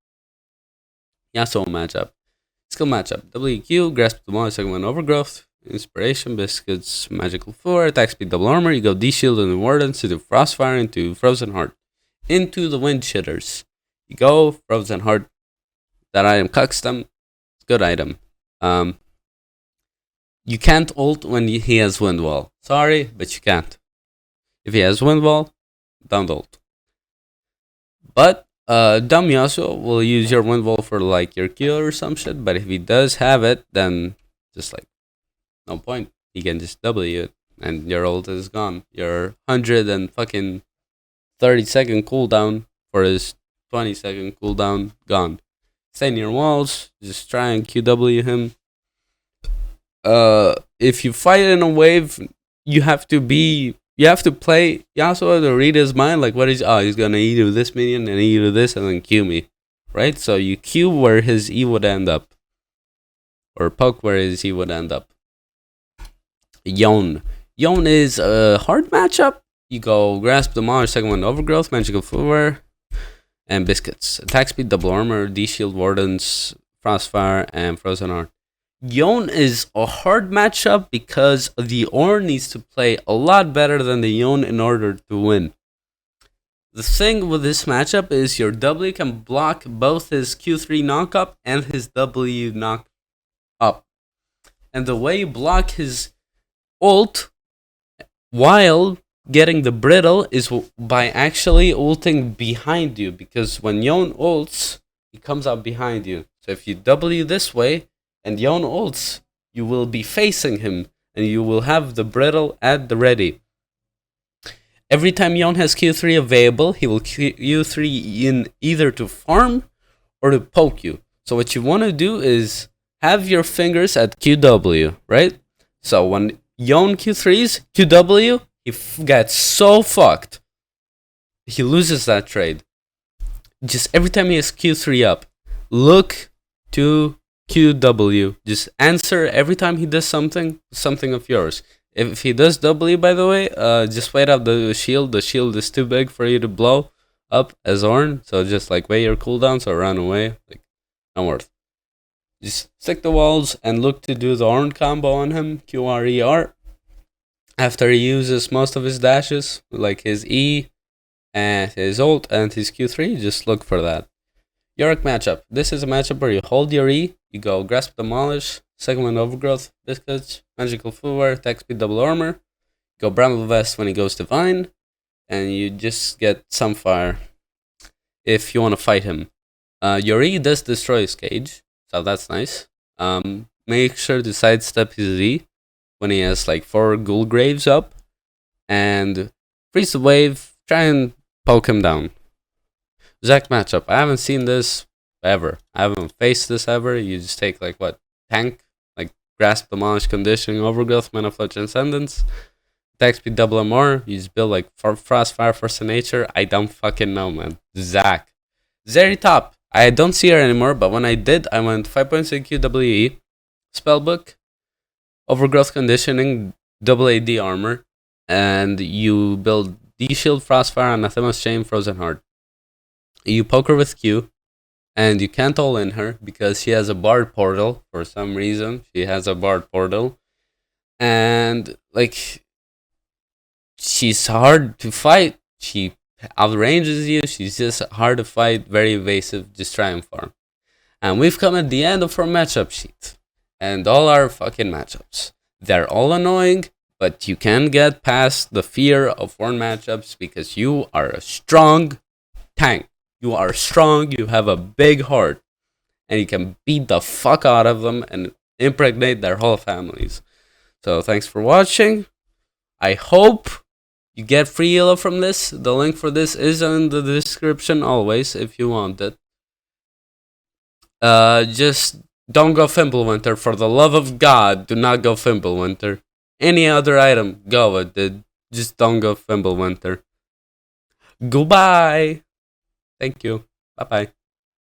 Yasuo matchup. Skill matchup. WQ, Grasp the Demolish, Second Wind Overgrowth, Inspiration, Biscuits, Magical 4, attack speed, double armor. You go D-Shield and the Wardens into Frostfire, into Frozen Heart. Into the Wind Shitters. You go Frozen Heart. That item cucks them. It's a good item. You can't ult when he has wind wall. Sorry, but you can't. If he has wind wall, don't ult. But dumb Yasuo will use your wind wall for like your Q or some shit. But if he does have it, then just like no point. He can just W it, and your ult is gone. Your 100 and fucking 30-second cooldown for his 20-second cooldown gone. Stay near walls. Just try and QW him. If you fight in a wave, you have to play Yasuo to read his mind. Like, he's gonna E to this minion and E to this and then Q me, right? So you Q where his E would end up, or poke where his E would end up. Yone is a hard matchup. You go Grasp, Demolish, second one Overgrowth, Magical Footwear, and Biscuits. Attack speed, double armor, D-Shield, Wardens, Frostfire, and Frozen Heart. Yone is a hard matchup because the Ornn needs to play a lot better than the Yone in order to win. The thing with this matchup is your W can block both his Q3 knock up and his W knock up. And the way you block his ult while getting the brittle is by actually ulting behind you, because when Yone ults, he comes out behind you. So if you W this way and Yone ults, you will be facing him and you will have the brittle at the ready. Every time Yone has Q3 available, he will Q3 in either to farm or to poke you. So what you want to do is have your fingers at QW, right? So when Yone Q3s, QW, he gets so fucked. He loses that trade. Just every time he has Q3 up, look to QW. Just answer every time he does something of yours. If he does W, by the way, just wait out the shield. The shield is too big for you to blow up as Ornn. So just like wait your cooldowns or run away. Like, not worth. Just stick the walls and look to do the Ornn combo on him. QRER. After he uses most of his dashes, like his E and his ult and his Q3, just look for that. Yorick matchup. This is a matchup where you hold your E, you go Grasp, Demolish, second one Overgrowth, Biscuits, Magical Footwear, attack speed, double armor. Go Bramble Vest when he goes Divine, and you just get Sunfire if you want to fight him. Your E does destroy his cage, so that's nice. Make sure to sidestep his E when he has like 4 Ghoul Graves up, and freeze the wave, try and poke him down. Zac matchup. I haven't seen this ever. I haven't faced this ever. You just take like what? Tank? Like Grasp, Demolish, Conditioning, Overgrowth, Mana Flow, Transcendence. Attack speed, double or more. You just build like Frostfire, Force of Nature. I don't fucking know, man. Zac. Zeri top. I don't see her anymore, but when I did, I went 5.6 QWE, Spellbook, Overgrowth, Conditioning, double AD armor, and you build D-Shield, Frostfire, Anathema's Chain, Frozen Heart. You poke her with Q, and you can't all in her because she has a Bard portal for some reason. She has a Bard portal, and like she's hard to fight. She outranges you. She's just hard to fight, very evasive. Just try and farm. And we've come at the end of our matchup sheet, and all our fucking matchups. They're all annoying, but you can get past the fear of Ornn matchups because you are a strong tank. You are strong, you have a big heart, and you can beat the fuck out of them and impregnate their whole families. So thanks for watching. I hope you get free Illaoi from this. The link for this is in the description always if you want it. Just don't go Fimbulwinter. For the love of God, do not go Fimbulwinter. Any other item, go with it. Just don't go Fimbulwinter. Goodbye. Thank you. Bye-bye.